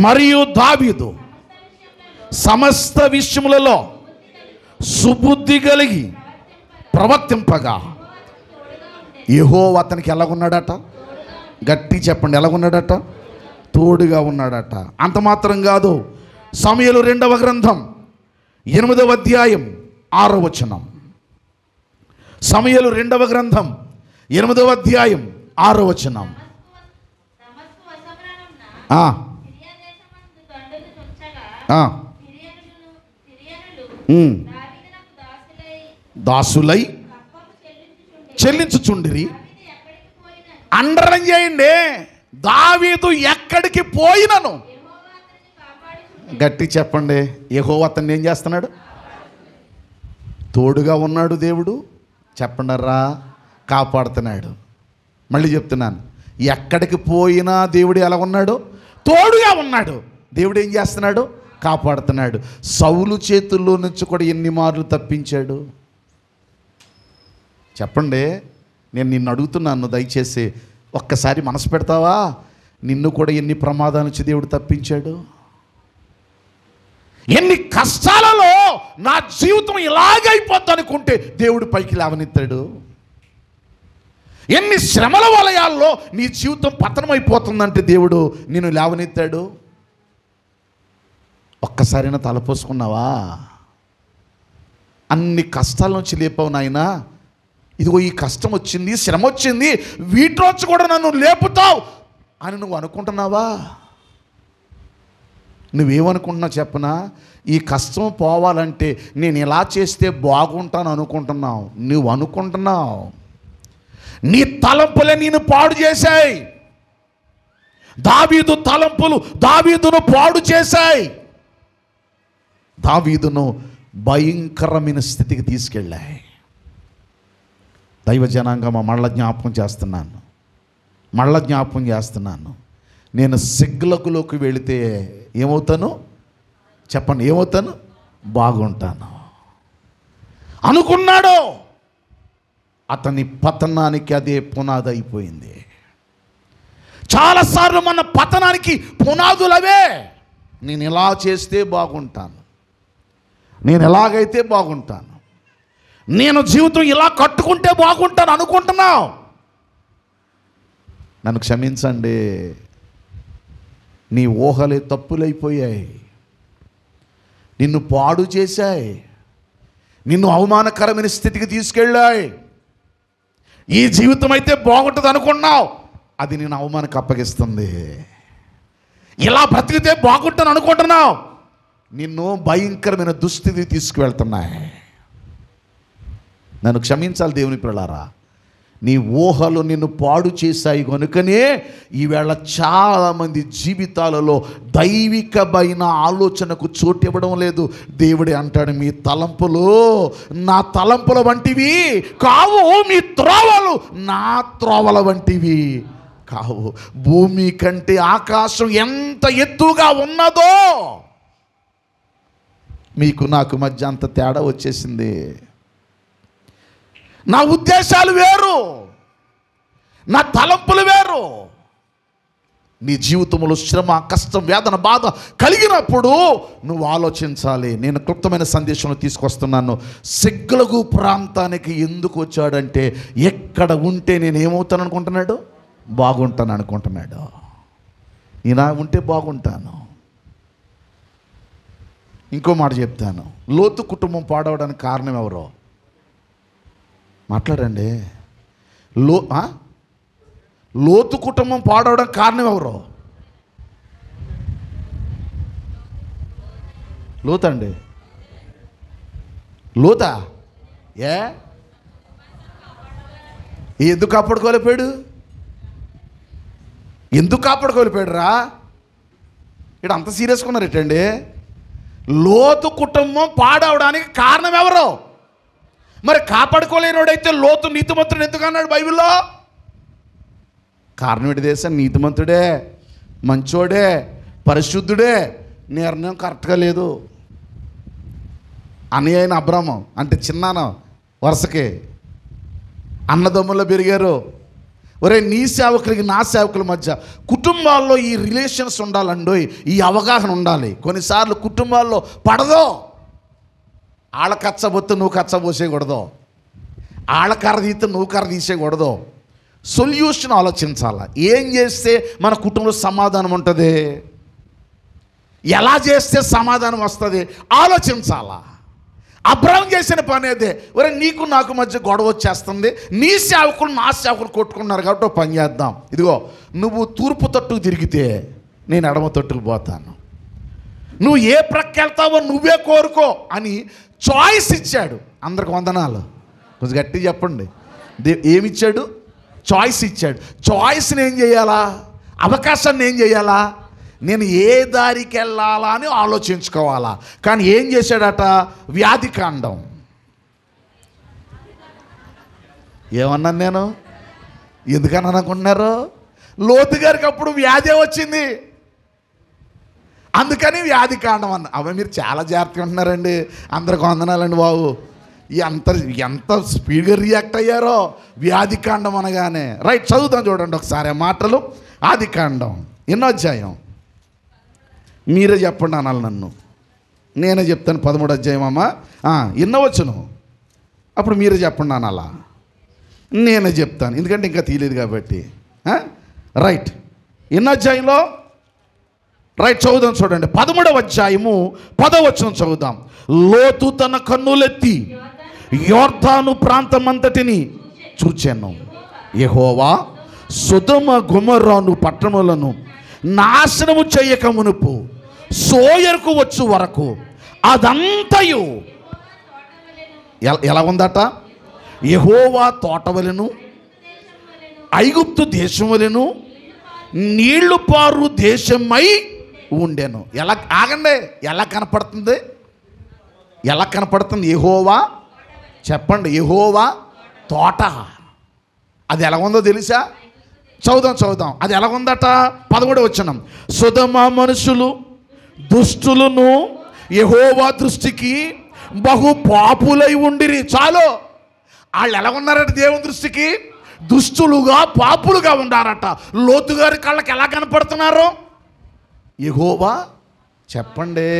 మరియు దావీదు సమస్త విషయములలో సుబుద్ధి కలిగి ప్రవర్తింపగా యెహోవా అతనికి ఎలాగున్నాడట? గట్టి చెప్పండి, ఎలాగున్నాడట? తోడుగా ఉన్నాడట. అంత మాత్రం కాదు. సమూయేలు 2వ గ్రంథం 8వ అధ్యాయం 6వ వచనం. సమూయేలు 2వ గ్రంథం 8వ అధ్యాయం 6వ వచనం. దాసులై చెల్లించుచుండిరి. అండర్లైన్ చేయండి. దావీదు ఎక్కడికి పోయినను, గట్టి చెప్పండి, యెహోవా అతన్ని ఏం చేస్తున్నాడు? తోడుగా ఉన్నాడు దేవుడు. చెప్పండరా, కాపాడుతున్నాడు. మళ్ళీ చెప్తున్నాను, ఎక్కడికి పోయినా దేవుడు ఎలా ఉన్నాడు? తోడుగా ఉన్నాడు. దేవుడు ఏం చేస్తున్నాడు? కాపాడుతున్నాడు. సౌలు చేతుల్లో నుంచి కూడా ఎన్ని మార్లు తప్పించాడు చెప్పండి. నేను నిన్ను అడుగుతున్నాను, దయచేసి ఒక్కసారి మనసు పెడతావా? నిన్ను కూడా ఎన్ని ప్రమాదాల నుంచి దేవుడు తప్పించాడు. ఎన్ని కష్టాలలో నా జీవితం ఇలాగైపోద్ది అనుకుంటే దేవుడు పైకి లేవనెత్తాడు. ఎన్ని శ్రమల వలయాల్లో నీ జీవితం పతనమైపోతుందంటే దేవుడు నిన్ను లేవనెత్తాడు. ఒక్కసారైనా తలపోసుకున్నావా? అన్ని కష్టాల నుంచి లేపావు నాయనా. ఇదిగో ఈ కష్టం వచ్చింది, శ్రమ వచ్చింది, వీటిలోంచి కూడా నన్ను లేపుతావు అని నువ్వు అనుకుంటున్నావా? నువ్వేమనుకుంటున్నావు చెప్పనా? ఈ కష్టం పోవాలంటే నేను ఇలా చేస్తే బాగుంటాను అనుకుంటున్నావు. నువ్వు అనుకుంటున్నావు, నీ తలంపులే నేను పాడు చేశాయి. దావీదు తలంపులు దావీదును పాడు చేశాయి. దావీదును భయంకరమైన స్థితికి తీసుకెళ్ళాయి. దైవ జనాంగమా, మళ్ళా జ్ఞాపకం చేస్తున్నాను. నేను సిగ్లకులోకి వెళితే ఏమవుతాను చెప్పండి? ఏమవుతాను? బాగుంటాను అనుకున్నాడు. అతని పతనానికి అదే పునాది అయిపోయింది. చాలాసార్లు మన పతనానికి పునాదులవే. నేను ఇలా చేస్తే బాగుంటాను, నేను ఎలాగైతే బాగుంటాను, నేను జీవితం ఇలా కట్టుకుంటే బాగుంటాను అనుకుంటున్నావు. నన్ను క్షమించండి, నీ ఊహలే తప్పులైపోయాయి. నిన్ను పాడు చేశాయి, నిన్ను అవమానకరమైన స్థితికి తీసుకెళ్ళాయి. ఈ జీవితం అయితే బాగుంటుంది అనుకున్నావు, అది నేను అవమానకు అప్పగిస్తుంది. ఇలా బ్రతికితే బాగుంటాను అనుకుంటున్నావు, నిన్ను భయంకరమైన దుస్థితి తీసుకువెళ్తున్నాయి. నన్ను క్షమించాలి దేవుని పిల్లారా, నీ ఊహలు నిన్ను పాడు చేశాయి కనుకనే ఈవేళ చాలామంది జీవితాలలో దైవికమైన ఆలోచనకు చోటు ఇవ్వడం లేదు. దేవుడే అంటాడు, మీ తలంపులు నా తలంపుల వంటివి కావు, మీ త్రోవలు నా త్రోవల వంటివి కావు. భూమి కంటే ఆకాశం ఎంత ఎత్తుగా ఉన్నదో మీకు నాకు మధ్య అంత తేడా వచ్చేసింది. నా ఉద్దేశాలు వేరు, నా తలంపులు వేరు. నీ జీవితంలో శ్రమ, కష్టం, వేదన, బాధ కలిగినప్పుడు నువ్వు ఆలోచించాలి. నేను క్లుప్తమైన సందేశంలో తీసుకొస్తున్నాను. సిగ్లగు ప్రాంతానికి ఎందుకు వచ్చాడంటే, ఎక్కడ ఉంటే నేను ఏమవుతాను అనుకుంటున్నాడు? బాగుంటాను అనుకుంటున్నాడు. ఇలా ఉంటే బాగుంటాను. ఇంకో మాట చెప్తాను. లోతు కుటుంబం పాడవడానికి కారణం ఎవరో మాట్లాడండి. లోతు కుటుంబం పాడవడానికి కారణం ఎవరో? లోతండి. లోతా? ఎందుకు కాపాడుకోలేపాడు? ఎందుకు కాపాడుకోలేపాడు రా? ఇక్కడ అంత సీరియస్గా ఉన్నారు ఏంటండి? లోతు కుటుంబం పాడవడానికి కారణం ఎవరు? మరి కాపాడుకోలేనోడైతే లోతు నీతిమంతుడు ఎందుకు అన్నాడు బైబిల్లో? కారణం ఏంటి తెలుసా? నీతిమంతుడే, మంచోడే, పరిశుద్ధుడే, నిర్ణయం కరెక్ట్గా లేదు. అన్నయ్య అయిన అబ్రాము అంటే చిన్నాన వరుసకి అన్నదమ్ముల్లో పెరిగారు. ఒరే, నీ సేవకులకి నా సేవకుల మధ్య కుటుంబాల్లో ఈ రిలేషన్స్ ఉండాలండి, ఈ అవగాహన ఉండాలి. కొన్నిసార్లు కుటుంబాల్లో పడదో, ఆళ్ళ కచ్చబొత్తు నువ్వు కచ్చబోసేయకూడదు, ఆళ్ళ కర్ర తీస్తే నువ్వు కర్ర తీసేయకూడదు. సొల్యూషన్ ఆలోచించాలా. ఏం చేస్తే మన కుటుంబంలో సమాధానం ఉంటుంది, ఎలా చేస్తే సమాధానం వస్తుంది ఆలోచించాలా. అబ్రాహం చేసిన పని అదే. ఒరే, నీకు నాకు మధ్య గొడవ వచ్చేస్తుంది, నీ సేవకులు నా సేవకులు కొట్టుకున్నారు కాబట్టి ఒక పని చేద్దాం. ఇదిగో, నువ్వు తూర్పు తట్టుకు తిరిగితే నేను ఎడమ తట్టుకు పోతాను, నువ్వు ఏ ప్రక్క వెళ్తావో నువ్వే కోరుకో అని చాయిస్ ఇచ్చాడు. అందరికి వందనాలు. కొంచెం గట్టి చెప్పండి. ఏమిచ్చాడు? చాయిస్ ఇచ్చాడు. చాయిస్ని ఏం చేయాలా? అవకాశాన్ని ఏం చేయాలా? నేను ఏ దారికి వెళ్ళాలా అని ఆలోచించుకోవాలా. కానీ ఏం చేశాడట? వ్యాధి కాండం. ఏమన్నాను నేను? ఎందుకని అనుకుంటున్నారు? లోతు గారికి అప్పుడు వ్యాధి వచ్చింది, అందుకని వ్యాధి కాండం అన్న. అవి మీరు చాలా జాగ్రత్తగా ఉంటున్నారండి. అందరికి వందనాలండి బాబు. ఎంత స్పీడ్గా రియాక్ట్ అయ్యారో వ్యాధి కాండం అనగానే. రైట్, చదువుతాం చూడండి ఒకసారి ఆ మాటలు. ఆది కాండం 8వ అధ్యాయం. మీరే చెప్పండి అనాలి నన్ను, నేనే చెప్తాను. 13వ అధ్యాయం అమ్మ, 8వ వచనం. అప్పుడు మీరే చెప్పండి అనాలా, నేనే చెప్తాను, ఎందుకంటే ఇంకా తీయలేదు కాబట్టి. రైట్, 8వ అధ్యాయంలో రైట్ చదువుదాం చూడండి. 13వ అధ్యాయము 10వ వచనం చదువుదాం. లోతు తన కన్నులెత్తి యోర్దాను ప్రాంతమంతటిని చూచెను. యెహోవా సొదొమ గొమొర్రాను పట్టణములను నాశనము చేయక మునుపు సోయరుకు వచ్చు వరకు అదంతయు ఎలా ఉందట? యెహోవా తోటవలెను, ఐగుప్తు దేశం వలెను, నీళ్లు పారు దేశమై ఉండెను. ఎలా? ఆగండి, ఎలా కనపడుతుంది? ఎలా కనపడుతుంది? యెహోవా, చెప్పండి, యెహోవా తోట. అది ఎలా ఉందో తెలుసా? చదువుదాం. అది ఎలా ఉందట? 11వ వచనం. సొదొమ మనుషులు దుష్టులను యెహోవా దృష్టికి బహు పాపులై ఉండిరి. చాలు. వాళ్ళు ఎలా ఉన్నారట? దేవుని దృష్టికి దుష్టులుగా, పాపులుగా ఉన్నారట. లోతు గారి కళ్ళకి ఎలా కనపడుతున్నారు? యెహోవా, చెప్పండి,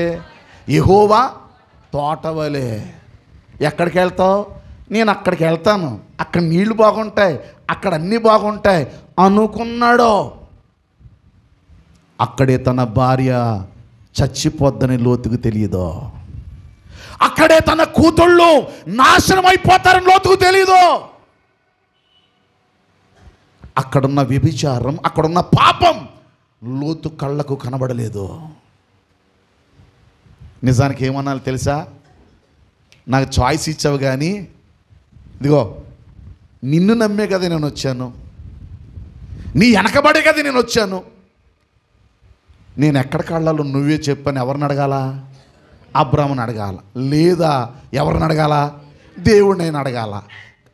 యెహోవా తోటవలే. ఎక్కడికి వెళ్తావు? నేను అక్కడికి వెళ్తాను, అక్కడ నీళ్లు బాగుంటాయి, అక్కడ అన్నీ బాగుంటాయి అనుకున్నాడో, అక్కడే తన భార్య చచ్చిపోద్దని లోతుకు తెలియదో, అక్కడే తన కూతుళ్ళు నాశనం అయిపోతారని లోతుకు తెలియదో, అక్కడున్న వ్యభిచారం, అక్కడున్న పాపం లోతు కళ్ళకు కనబడలేదు. నిజానికి ఏమన్నాను తెలుసా? నాకు చాయిస్ ఇచ్చావు, కానీ ఇదిగో నిన్ను నమ్మే కదా నేను వచ్చాను, నీ వెనకబడే కదా నేను వచ్చాను. నేను ఎక్కడ కళ్ళలో నువ్వే చెప్పని ఎవరిని అడగాల? అబ్రాముని అడగాల, లేదా ఎవరిని అడగాల? దేవుడిని అడగాల.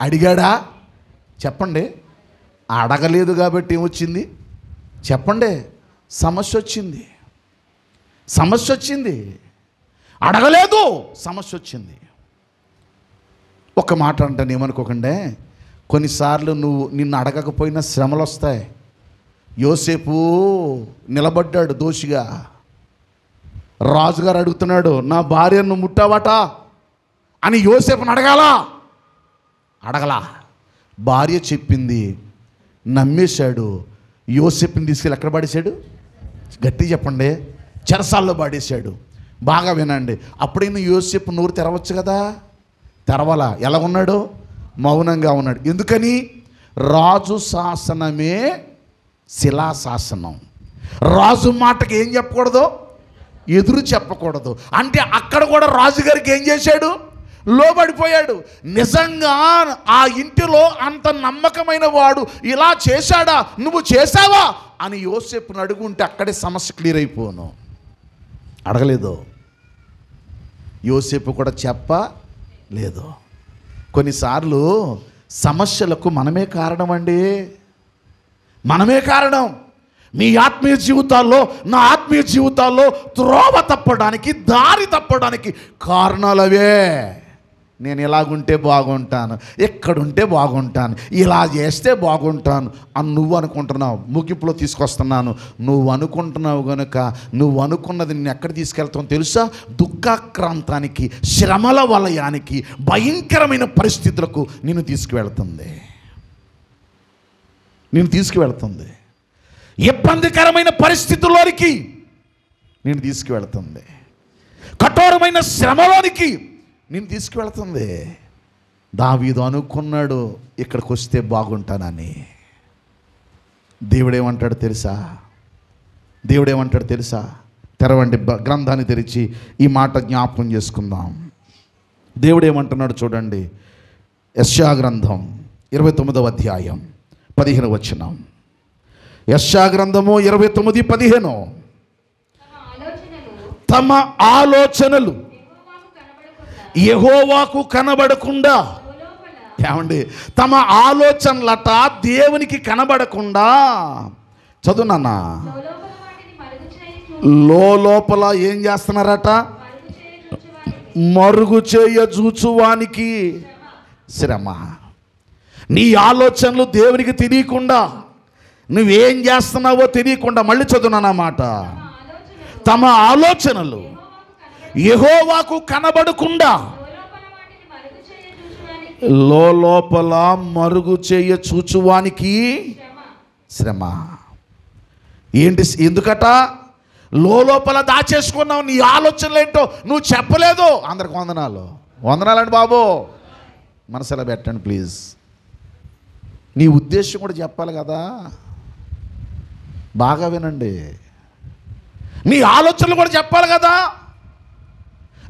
అడిగాడా? చెప్పండి. అడగలేదు కాబట్టి ఏమొచ్చింది? చెప్పండి. సమస్య వచ్చింది. అడగలేదు, సమస్య వచ్చింది. ఒక మాట అంటాను, ఏమనుకోకండి. కొన్నిసార్లు నిన్ను అడగకపోయినా శ్రమలు వస్తాయి. యోసేపు నిలబడ్డాడు దోషిగా. రాజుగారు అడుగుతున్నాడు, నా భార్యను ముట్టావట అని యోసేపుని అడగలా. భార్య చెప్పింది, నమ్మేశాడు. యోసేపుని తీసుకెళ్ళి ఎక్కడ పడేశాడు? గట్టి చెప్పండి, చెరసాల్లో పడేశాడు. బాగా వినండి. అప్పుడైనా యోసేపు నోరు తెరవచ్చు కదా, తెరవాలా. ఎలా ఉన్నాడు? మౌనంగా ఉన్నాడు. ఎందుకని? రాజు శాసనమే శిలాశాసనం. రాజు మాటకి ఏం చెప్పకూడదు? ఎదురు చెప్పకూడదు. అంటే అక్కడ కూడా రాజుగారికి ఏం చేశాడు? లోబడిపోయాడు. నిజంగా ఆ ఇంటిలో అంత నమ్మకమైన వాడు ఇలా చేశాడా, నువ్వు చేశావా అని యోసేపుని అడుగుంటే అక్కడే సమస్య క్లియర్ అయిపోను. అడగలేదు. యోసేపు కూడా చెప్పలేదు. కొన్నిసార్లు సమస్యలకు మనమే కారణం అండి, మనమే కారణం. మీ ఆత్మీయ జీవితాల్లో, నా ఆత్మీయ జీవితాల్లో త్రోవ తప్పడానికి, దారి తప్పడానికి కారణాలవే. నేను ఇలాగుంటే బాగుంటాను, ఎక్కడుంటే బాగుంటాను, ఇలా చేస్తే బాగుంటాను అని నువ్వు అనుకుంటున్నావు. ముగింపులో తీసుకొస్తున్నాను. నువ్వు అనుకుంటున్నావు కనుక నువ్వు అనుకున్నది నేను ఎక్కడ తీసుకెళ్తావు తెలుసా? దుఃఖాక్రాంతానికి, శ్రమల వలయానికి, భయంకరమైన పరిస్థితులకు నిన్ను తీసుకువెళ్తుంది. ఇబ్బందికరమైన పరిస్థితుల్లోనికి నేను తీసుకువెళ్తుంది. కఠోరమైన శ్రమలోనికి నేను తీసుకువెళ్తుంది. దావీదు అనుకున్నాడు ఇక్కడికి వస్తే బాగుంటానని. దేవుడేమంటాడు తెలుసా? తెరవండి గ్రంథాన్ని తెరిచి ఈ మాట జ్ఞాపకం చేసుకుందాం. దేవుడేమంటున్నాడు చూడండి. యెషయా గ్రంథం 29వ అధ్యాయం 15 వచనం. యెషయా గ్రంథము 29:15. తమ ఆలోచనలు యెహోవాకు కనబడకుండా, ఏమండి, తమ ఆలోచనలట దేవునికి కనబడకుండా, చదువునన్న, లోపల ఏం చేస్తున్నారట? మరుగు చేయ చూచువానికి శ్రమ. నీ ఆలోచనలు దేవునికి తెలియకుండా, నువ్వేం చేస్తున్నావో తెలియకుండా, మళ్ళీ చదువునన్నమాట, తమ ఆలోచనలు యెహోవాకు కనబడకుండా లోపల మరుగు చేయ చూచువానికి శ్రమ. ఏంటి? ఎందుకట? లోపల దాచేసుకున్నావు. నీ ఆలోచనలు ఏంటో నువ్వు చెప్పలేదు. అందరికి వందనాలు. వందనాలండి బాబు, మనసులో పెట్టండి ప్లీజ్. నీ ఉద్దేశం కూడా చెప్పాలి కదా. బాగా వినండి. నీ ఆలోచనలు కూడా చెప్పాలి కదా.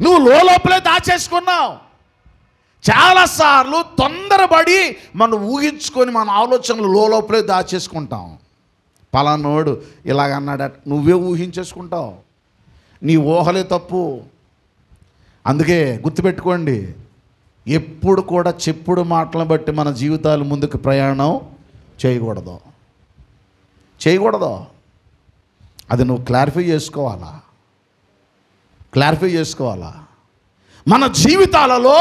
నువ్వు లోపలే దాచేసుకున్నావు. చాలాసార్లు తొందరపడి మనం ఊహించుకొని మన ఆలోచనలు లోపలే దాచేసుకుంటాం. పలానోడు ఇలాగన్నాడట, నువ్వే ఊహించేసుకుంటావు. నీ ఊహలే తప్పు. అందుకే గుర్తుపెట్టుకోండి, ఎప్పుడు కూడా చెప్పుడు మాటలను బట్టి మన జీవితాలు ముందుకు ప్రయాణం చేయకూడదు. అది నువ్వు క్లారిఫై చేసుకోవాలా. మన జీవితాలలో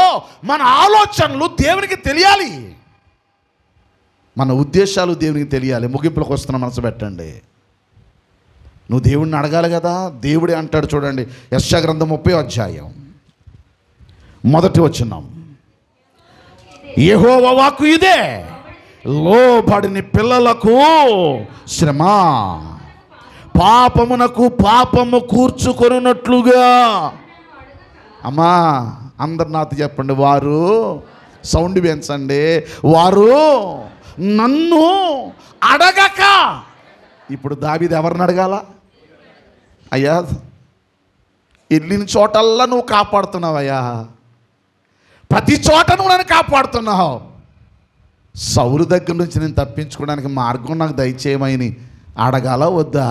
మన ఆలోచనలు దేవునికి తెలియాలి. మన ఉద్దేశాలు దేవునికి తెలియాలి. ముగింపులకు వస్తున్న మనసు పెట్టండి. నువ్వు దేవుడిని అడగాలి కదా. దేవుడే అంటాడు చూడండి, యెషయా గ్రంథం 30వ అధ్యాయం 1వ వచనం. యెహోవా వాక్కు ఇదే, లోబడిన పిల్లలకు శ్రమ, పాపమునకు పాపము కూర్చుకొనున్నట్లుగా. అమ్మా, అందరు నాతో చెప్పండి, వారు, సౌండ్ పెంచండి, వారు నన్ను అడగక. ఇప్పుడు దావీదు ఎవరిని అడగాల? అయ్యా, వెళ్ళిన చోటల్లా నువ్వు కాపాడుతున్నావయ్యా, ప్రతి చోట నువ్వు నన్ను కాపాడుతున్నావు. సౌలు దగ్గర నుంచి నేను తప్పించుకోవడానికి మార్గం నాకు దయచేయమని అడగాల వద్దా?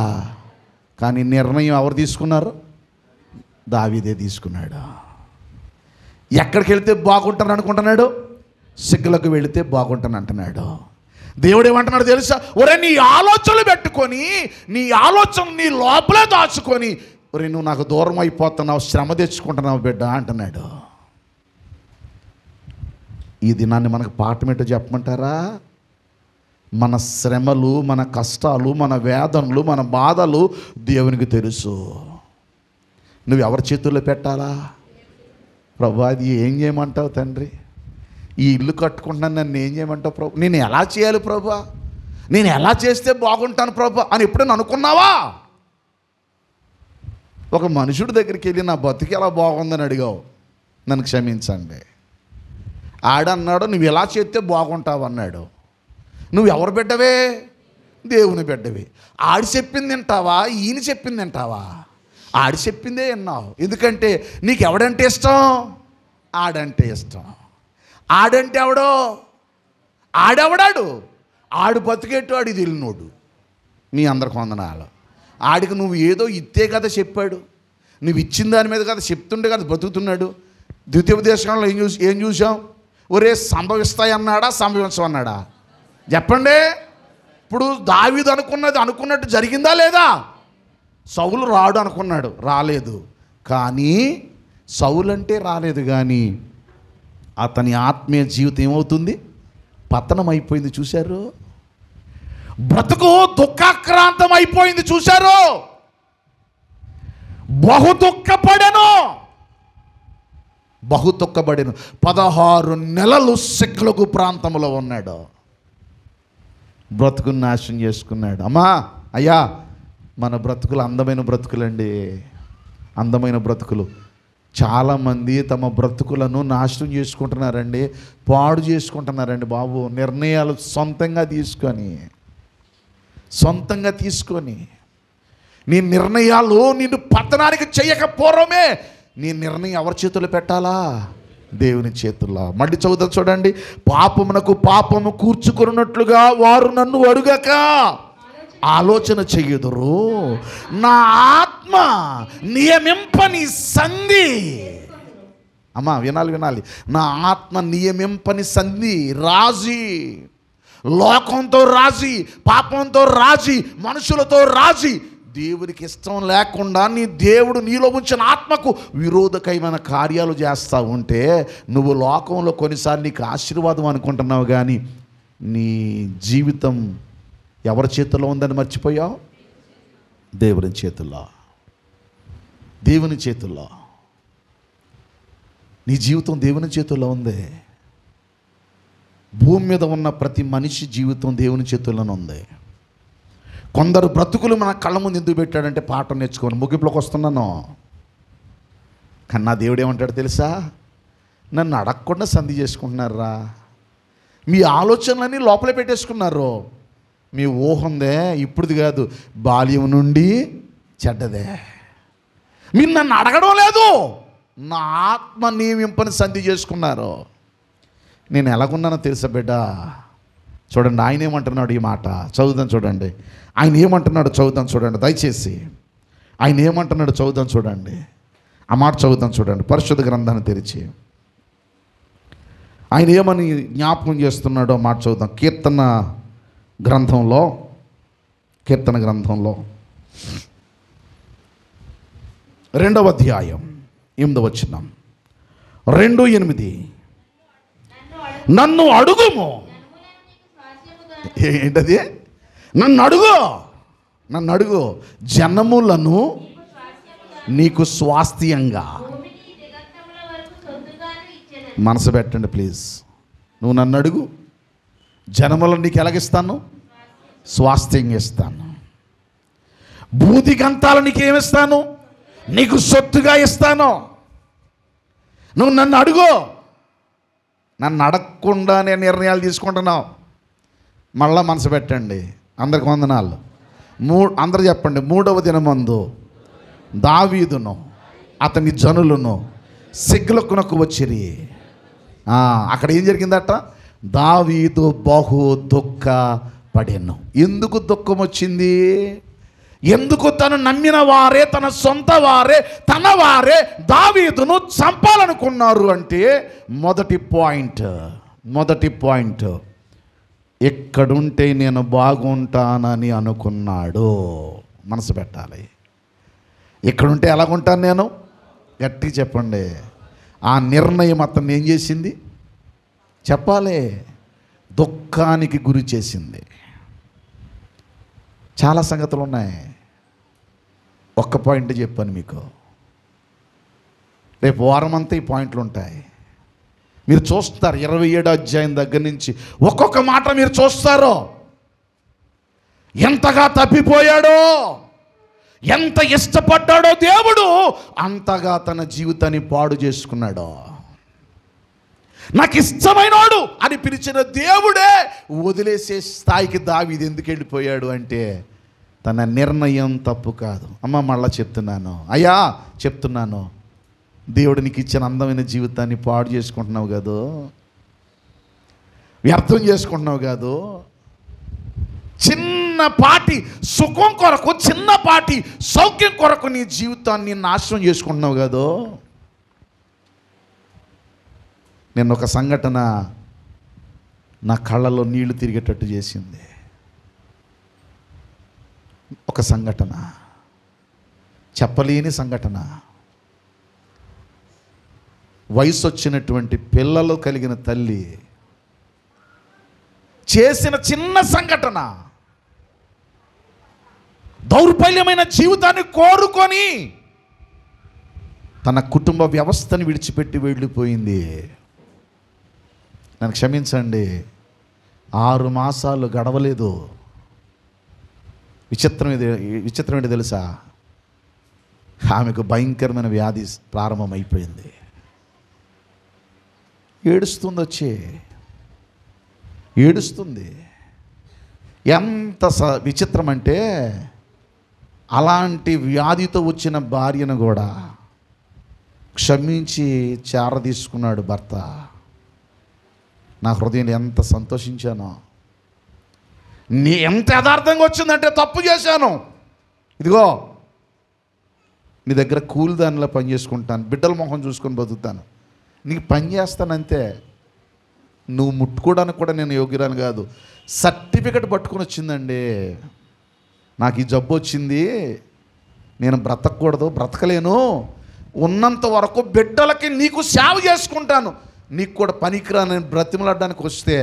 కానీ నిర్ణయం ఎవరు తీసుకున్నారు? దావీదే తీసుకున్నాడు. ఎక్కడికి వెళితే బాగుంటాను అనుకుంటున్నాడు? సిగ్గులకు వెళితే బాగుంటాను అంటున్నాడు. దేవుడు ఏమంటున్నాడు తెలుసా? ఒరే, నీ ఆలోచనలు పెట్టుకొని, నీ ఆలోచన నీ లోపలే దాచుకొని, ఒరే నువ్వు నాకు దూరం అయిపోతున్నావు, శ్రమ తెచ్చుకుంటున్నావు బిడ్డ అంటున్నాడు. ఈ దినాన్ని మనకు పాఠం ఏంటో చెప్పమంటారా? మన శ్రమలు, మన కష్టాలు, మన వేదనలు, మన బాధలు దేవునికి తెలుసు. నువ్వు ఎవరి చేతుల్లో పెట్టాలా? ప్రభు, అది ఏం చేయమంటావు తండ్రి? ఈ ఇల్లు కట్టుకుంటున్నాను, నన్ను ఏం చేయమంటావు ప్రభు? నేను ఎలా చేయాలి ప్రభు? నేను ఎలా చేస్తే బాగుంటాను ప్రభు అని ఎప్పుడైనా అనుకున్నావా? ఒక మనుషుడి దగ్గరికి వెళ్ళి నా బతికి ఎలా బాగుందని అడిగావు, నన్ను క్షమించండి. ఆడన్నాడు, నువ్వు ఎలా చేస్తే బాగుంటావు అన్నాడు. నువ్వు ఎవరు బిడ్డవే? దేవుని బిడ్డవి. ఆడి చెప్పింది వింటావా? ఈయన చెప్పింది వింటావా? ఆడి చెప్పిందే విన్నావు. ఎందుకంటే నీకు ఎవడంటే ఇష్టం? ఆడంటే ఇష్టం. ఆడంటే ఎవడో? ఆడెవడాడు? ఆడు బతికేట్టు ఆడి తెలియనోడు. మీ అందరికి వందనాలు. ఆడికి నువ్వు ఏదో ఇత్తే కదా చెప్పాడు, నువ్వు ఇచ్చిన దాని మీద కదా చెప్తుండే కదా బతుకుతున్నాడు. ద్వితీయోపదేశంలో ఏం చూసాం? ఒరే, సంభవిస్తాయి అన్నాడా, సంభవించమన్నాడా? చెప్పండి. ఇప్పుడు దావీదు అనుకున్నట్టు జరిగిందా లేదా? సౌలు రాడు అనుకున్నాడు, రాలేదు. కానీ సౌలు అంటే రాలేదు, కానీ అతని ఆత్మీయ జీవితం ఏమవుతుంది? పతనం అయిపోయింది. చూశారు? బ్రతుకు దుఃఖాక్రాంతం అయిపోయింది. చూశారు? బహు దుఃఖపడెను. 16 నెలలు సిగ్లగు ప్రాంతంలో ఉన్నాడు. బ్రతుకుని నాశనం చేసుకున్నాడు. అమ్మా, అయ్యా, మన బ్రతుకులు అందమైన బ్రతుకులండి, అందమైన బ్రతుకులు. చాలామంది తమ బ్రతుకులను నాశనం చేసుకుంటున్నారండి, పాడు చేసుకుంటున్నారండి బాబు. నిర్ణయాలు సొంతంగా తీసుకొని నీ నిర్ణయాలు నిన్ను పతనానికి చేయక పూర్వమే నీ నిర్ణయం ఎవరి చేతుల్లో పెట్టాలా? దేవుని చేతుల్లో. మళ్ళీ చదువుతా చూడండి. పాపమునకు పాపము కూర్చుకున్నట్లుగా వారు నన్ను అడుగక ఆలోచన చెయ్యుదురు. నా ఆత్మ నియమింపని సంధి. అమ్మా వినాలి. నా ఆత్మ నియమింపని సంధి, రాజీ, లోకంతో రాజీ, పాపంతో రాజీ, మనుషులతో రాజీ. దేవునికి ఇష్టం లేకుండా నీ దేవుడు నీలో ఉంచిన ఆత్మకు విరోధకమైన కార్యాలు చేస్తూ ఉంటే నువ్వు లోకంలో కొన్నిసార్లు నీకు ఆశీర్వాదం అనుకుంటున్నావు, కానీ నీ జీవితం ఎవరి చేతుల్లో ఉందని మర్చిపోయావు? దేవుని చేతుల్లో. దేవుని చేతుల్లో. నీ జీవితం దేవుని చేతుల్లో ఉంది. భూమి మీద ఉన్న ప్రతి మనిషి జీవితం దేవుని చేతుల్లోనే ఉంది. కొందరు బ్రతుకులు మన కళ్ళ ముందు ఎందుకు పెట్టాడంటే పాఠం నేర్చుకోని. ముగింపులోకి వస్తున్నాను. కానీ నా దేవుడు ఏమంటాడు తెలుసా? నన్ను అడగకుండా సంధి చేసుకుంటున్నారా? మీ ఆలోచనలన్నీ లోపలే పెట్టేసుకున్నారు. మీ ఊహ ఉందే, ఇప్పుడుది కాదు, బాల్యం నుండి చెడ్డదే. మీరు నన్ను అడగడం లేదు, నా ఆత్మ నియమింపని సంధి చేసుకున్నారు. నేను ఎలాగున్నానో తెలుసా బిడ్డ? చూడండి ఆయన ఏమంటున్నాడు. ఈ మాట చదువుదాం చూడండి. ఆయన ఏమంటున్నాడు చదువుదాం చూడండి. దయచేసి ఆయన ఏమంటున్నాడు చదువుదాం చూడండి. ఆ మాట చదువుదాం చూడండి. పరిశుద్ధ గ్రంథాన్ని తెరిచి ఆయన ఏమని జ్ఞాపకం చేస్తున్నాడో మాట చదువుదాం. కీర్తన గ్రంథంలో 2వ అధ్యాయం 8వ వచనం. 2:8 నన్ను అడుగుము. ఏంటది? నన్ను అడుగు జనములను నీకు స్వాస్థ్యంగా. మనసు పెట్టండి ప్లీజ్. నువ్వు నన్ను అడుగు, జనములను నీకు ఎలాగిస్తాను? స్వాస్థ్యంగా ఇస్తాను. భూదిగంతాలు నీకేమిస్తాను? నీకు సొత్తుగా ఇస్తాను. నువ్వు నన్ను అడుగు. నన్ను అడగకుండా నేను నిర్ణయాలు తీసుకుంటున్నావు. మళ్ళా మనసు పెట్టండి. అందరికి వందనాలు. అందరు చెప్పండి. 3వ దినమందు దావీదును అతని జనులను సిగ్లకునకు వచ్చిరి. అక్కడ ఏం జరిగిందట? దావీదు బహు దుఃఖపడెను. ఎందుకు దుఃఖం వచ్చింది? ఎందుకు తను నమ్మిన వారే, తన సొంత వారే, తన వారే దావీదును చంపాలనుకున్నారు అంటే మొదటి పాయింట్ ఎక్కడుంటే నేను బాగుంటానని అనుకున్నాడు. మనసు పెట్టాలి. ఎక్కడుంటే ఎలాగుంటాను నేను? గట్టిగా చెప్పండి. ఆ నిర్ణయం అతన్ని ఏం చేసింది? చెప్పాలి. దుఃఖానికి గురి చేసింది. చాలా సంగతులు ఉన్నాయి. ఒక్క పాయింట్ చెప్పాను మీకు. రేపు వారం అంతా ఈ పాయింట్లు ఉంటాయి. మీరు చూస్తారు 27వ అధ్యాయం దగ్గర నుంచి ఒక్కొక్క మాట మీరు చూస్తారు. ఎంతగా తప్పిపోయాడో, ఎంత ఇష్టపడ్డాడో దేవుడు, అంతగా తన జీవితాన్ని పాడు చేసుకున్నాడో. నాకు ఇష్టమైనోడు అని పిలిచిన దేవుడే వదిలేసే స్థాయికి దావీదు ఎందుకు వెళ్ళిపోయాడు అంటే తన నిర్ణయం తప్పు కాదు. అమ్మ మళ్ళా చెప్తున్నాను, అయ్యా చెప్తున్నాను, దేవుడు నీకు ఇచ్చిన అందమైన జీవితాన్ని పాడు చేసుకుంటున్నావు కాదు, వ్యర్థం చేసుకుంటున్నావు కాదు. చిన్నపాటి సుఖం కొరకు, చిన్నపాటి సౌఖ్యం కొరకు నీ జీవితాన్ని నాశనం చేసుకుంటున్నావు కాదు. నేను ఒక సంఘటన నా కళ్ళలో నీళ్లు తిరిగేటట్టు చేసింది. ఒక సంఘటన, చెప్పలేని సంఘటన. వయసు వచ్చినటువంటి పిల్లలు కలిగిన తల్లి చేసిన చిన్న సంఘటన, దౌర్బల్యమైన జీవితాన్ని కోరుకొని తన కుటుంబ వ్యవస్థను విడిచిపెట్టి వెళ్ళిపోయింది. నన్ను క్షమించండి, 6 మాసాలు గడవలేదు. విచిత్రం ఏంటి తెలుసా? ఆమెకు భయంకరమైన వ్యాధి ప్రారంభమైపోయింది. ఏడుస్తుంది. ఎంత విచిత్రం అంటే అలాంటి వ్యాధితో వచ్చిన భార్యను కూడా క్షమించి తీసుకున్నాడు భర్త. నా హృదయంలో ఎంత సంతోషించానో. ఎంత యథార్థంగా వచ్చిందంటే, తప్పు చేశాను, ఇదిగో నీ దగ్గర కూలి దానిలో పని చేసుకుంటాను, బిడ్డల మొహం చూసుకొని బతుకుతాను, నీకు పని చేస్తానంతే, నువ్వు ముట్టుకోవడానికి కూడా నేను యోగ్యురాను కాదు. సర్టిఫికెట్ పట్టుకొని వచ్చిందండి. నాకు ఈ జబ్బు వచ్చింది, నేను బ్రతకూడదు, బ్రతకలేను, ఉన్నంత వరకు బిడ్డలకి నీకు సేవ చేసుకుంటాను, నీకు కూడా పనికిరాని బ్రతిమలాడడానికి వస్తే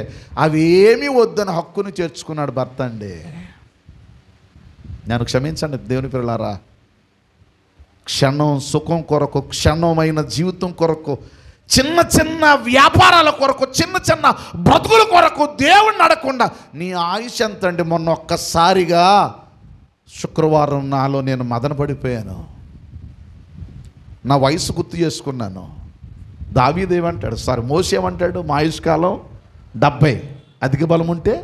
అవి ఏమీ వద్దని హక్కుని చేర్చుకున్నాడు భర్త అండి. నేను క్షమించండి దేవుని పిల్లలారా. క్షణం సుఖం కొరకు, క్షణమైన జీవితం కొరకు, చిన్న చిన్న వ్యాపారాల కొరకు, చిన్న చిన్న బ్రతుకుల కొరకు దేవుణ్ణి అడగకుండా నీ ఆయుష్ ఎంత అండి? మొన్న ఒక్కసారిగా శుక్రవారం నాలో నేను మదన పడిపోయాను. నా వయసు గుర్తు చేసుకున్నాను. దావీదు ఏమంటాడు, మోషే ఏమంటాడు, మా ఆయుష్కాలం 70, అధిక బలం ఉంటే.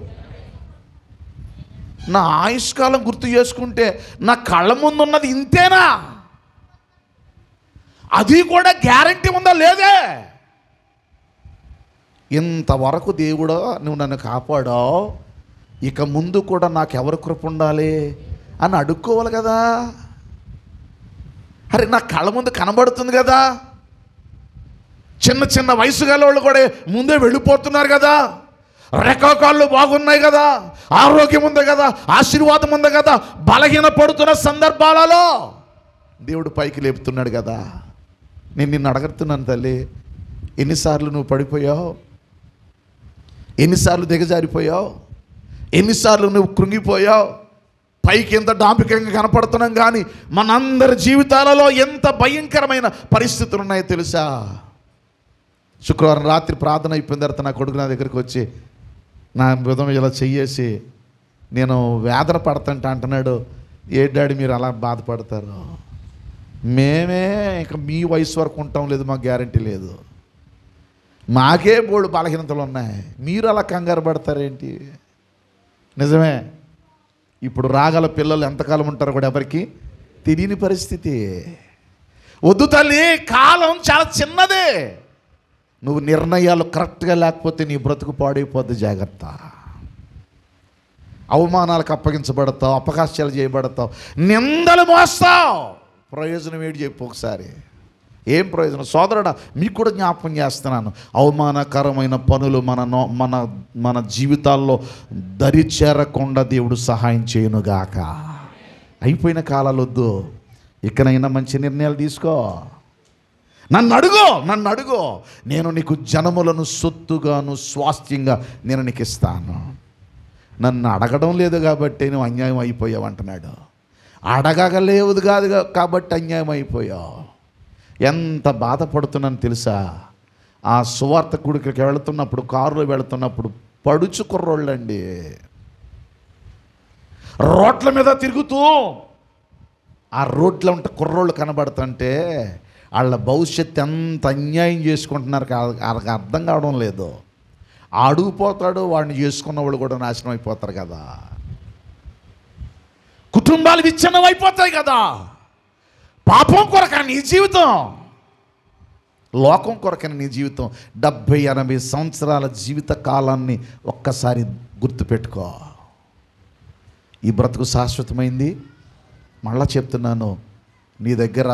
నా ఆయుష్కాలం గుర్తు చేసుకుంటే నా కళ్ళ ముందు ఉన్నది ఇంతేనా? అది కూడా గ్యారంటీ ఉందా? లేదే. ఇంతవరకు దేవుడా నువ్వు నన్ను కాపాడావు, ఇక ముందు కూడా నాకు ఎవరి కృప ఉండాలి అని అడుక్కోవాలి కదా. అరే నా కళ్ళ ముందు కనబడుతుంది కదా, చిన్న చిన్న వయసు గల వాళ్ళు కూడా ముందే వెళ్ళిపోతున్నారు కదా, రెక్కకాళ్ళు బాగున్నాయి కదా, ఆరోగ్యం ఉంది కదా, ఆశీర్వాదం ఉంది కదా, బలహీన పడుతున్న సందర్భాలలో దేవుడు పైకి లేపుతున్నాడు కదా. నేను నిన్ను అడగడుతున్నాను తల్లి, ఎన్నిసార్లు నువ్వు పడిపోయావు, ఎన్నిసార్లు దిగజారిపోయావు, ఎన్నిసార్లు నువ్వు కృంగిపోయావు. పైకి ఎంత డాంపికంగా కనపడుతున్నాం కానీ మనందరి జీవితాలలో ఎంత భయంకరమైన పరిస్థితులు ఉన్నాయో తెలుసా? శుక్రవారం రాత్రి ప్రార్థన అయిపోయిన తర్వాత నా కొడుకు నా దగ్గరికి వచ్చి నా బుధం ఇలా చెయ్యేసి నేను వేదన పడతంటే అంటున్నాడు, ఏ డాడీ మీరు అలా బాధపడతారు, మేమే ఇంకా మీ వయసు వరకు ఉంటాం లేదు, మాకు గ్యారంటీ లేదు, మాకే బోల్డు బలహీనతలు ఉన్నాయి, మీరు అలా కంగారు పడతారేంటి? నిజమే, ఇప్పుడు రాగల పిల్లలు ఎంతకాలం ఉంటారో కూడా ఎవరికి తెలియని పరిస్థితి. వద్దు తల్లి, కాలం చాలా చిన్నదే. నువ్వు నిర్ణయాలు కరెక్ట్గా లేకపోతే నీ బ్రతుకు పాడైపోద్ది. జాగ్రత్త. అవమానాలకు అప్పగించబడతావు, అపకాశాలు చేయబడతావు, నిందలు మోస్తావు. ప్రయోజనం ఏంటి చెప్పు ఒకసారి? ఏం ప్రయోజనం? సోదరుడా, మీకు కూడా జ్ఞాపకం చేస్తున్నాను, అవమానకరమైన పనులు మన జీవితాల్లో దరి చేరకుండా దేవుడు సహాయం చేయనుగాక. అయిపోయిన కాలాలు వద్దు, ఇకనైనా మంచి నిర్ణయాలు తీసుకో. నన్ను అడుగు, నేను నీకు జనములను సొత్తుగాను స్వాస్థ్యంగా నేను నీకు ఇస్తాను. నన్ను అడగడం లేదు కాబట్టి నువ్వు అన్యాయం అయిపోయావు అంటున్నాడు. అడగలేవు కాదు కాబట్టి అన్యాయం అయిపోయావు. ఎంత బాధపడుతున్నాను తెలుసా? ఆ సువార్త గుడికి వెళుతున్నప్పుడు, కారులో వెళుతున్నప్పుడు పడుచు కుర్రోళ్ళండి, రోడ్ల మీద తిరుగుతూ ఆ రోడ్లో ఉంటే కుర్రోళ్ళు కనబడుతుంటే వాళ్ళ భవిష్యత్తు ఎంత అన్యాయం చేసుకుంటున్నారు వాళ్ళకి అర్థం కావడం లేదు. అడుగుపోతాడు, వాడిని చేసుకున్న వాళ్ళు కూడా నాశనం అయిపోతారు కదా, కుటుంబాలు విచ్ఛిన్నం అయిపోతాయి కదా. పాపం కొరక నీ జీవితం, లోకం కొరకని నీ జీవితం. 70-80 సంవత్సరాల జీవిత కాలాన్ని ఒక్కసారి గుర్తుపెట్టుకో. ఈ బ్రతుకు శాశ్వతమైంది. మళ్ళా చెప్తున్నాను, నీ దగ్గర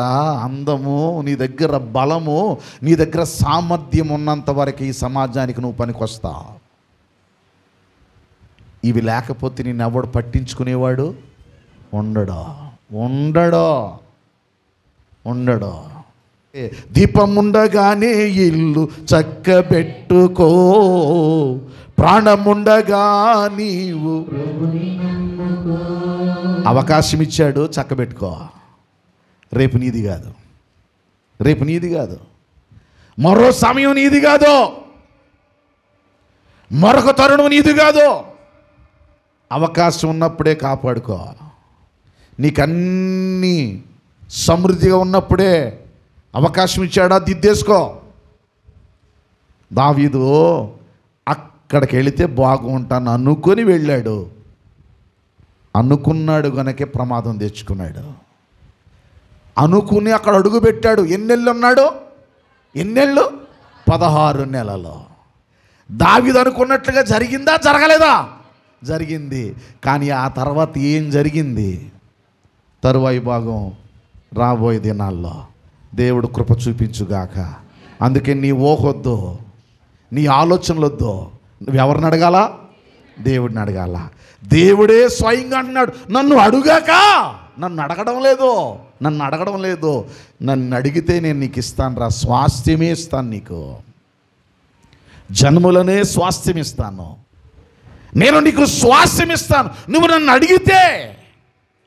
అందము, నీ దగ్గర బలము, నీ దగ్గర సామర్థ్యం ఉన్నంత వరకు ఈ సమాజానికి నువ్వు పనికొస్తావు. ఇవి లేకపోతే నేను ఎవడు పట్టించుకునేవాడు ఉండడో. దీపముండగానే ఇల్లు చక్కబెట్టుకో, ప్రాణముండగా నీవు అవకాశం ఇచ్చాడు, చక్కబెట్టుకో. రేపు నీది కాదు, మరో సమయం నీది కాదు, మరొక తరుణం నీది కాదు. అవకాశం ఉన్నప్పుడే కాపాడుకో. నీకన్నీ సమృద్ధిగా ఉన్నప్పుడే అవకాశం ఇచ్చాడా, దిద్దేసుకో. దావీదు అక్కడికి వెళితే బాగుంటాను అనుకొని వెళ్ళాడు, అనుకున్నాడు గనకే ప్రమాదం తెచ్చుకున్నాడు. అనుకుని అక్కడ అడుగు పెట్టాడు. ఎన్నెళ్ళు ఉన్నాడు? ఎన్నేళ్ళు? 16 నెలలు. దావీదు అనుకున్నట్లుగా జరిగిందా జరగలేదా? జరిగింది. కానీ ఆ తర్వాత ఏం జరిగింది? తరువాయి భాగం రాబోయే దినాల్లో దేవుడు కృప చూపించుగాక. అందుకే నీ ఊహొద్దు, నీ ఆలోచనలొద్దు. నువ్వు ఎవరిని అడగాల? దేవుడిని అడగాల. దేవుడే స్వయంగా అంటున్నాడు, నన్ను అడుగాక. నన్ను అడగడం లేదు. నన్ను అడిగితే నేను నీకు ఇస్తాను రా, స్వాస్థ్యమే ఇస్తాను నీకు, జన్ములనే స్వాస్థ్యం ఇస్తాను, నేను నీకు స్వాస్థ్యం ఇస్తాను. నువ్వు నన్ను అడిగితే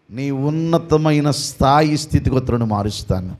నీ ఉన్నతమైన స్థాయి స్థితిగతులను మారుస్తాను.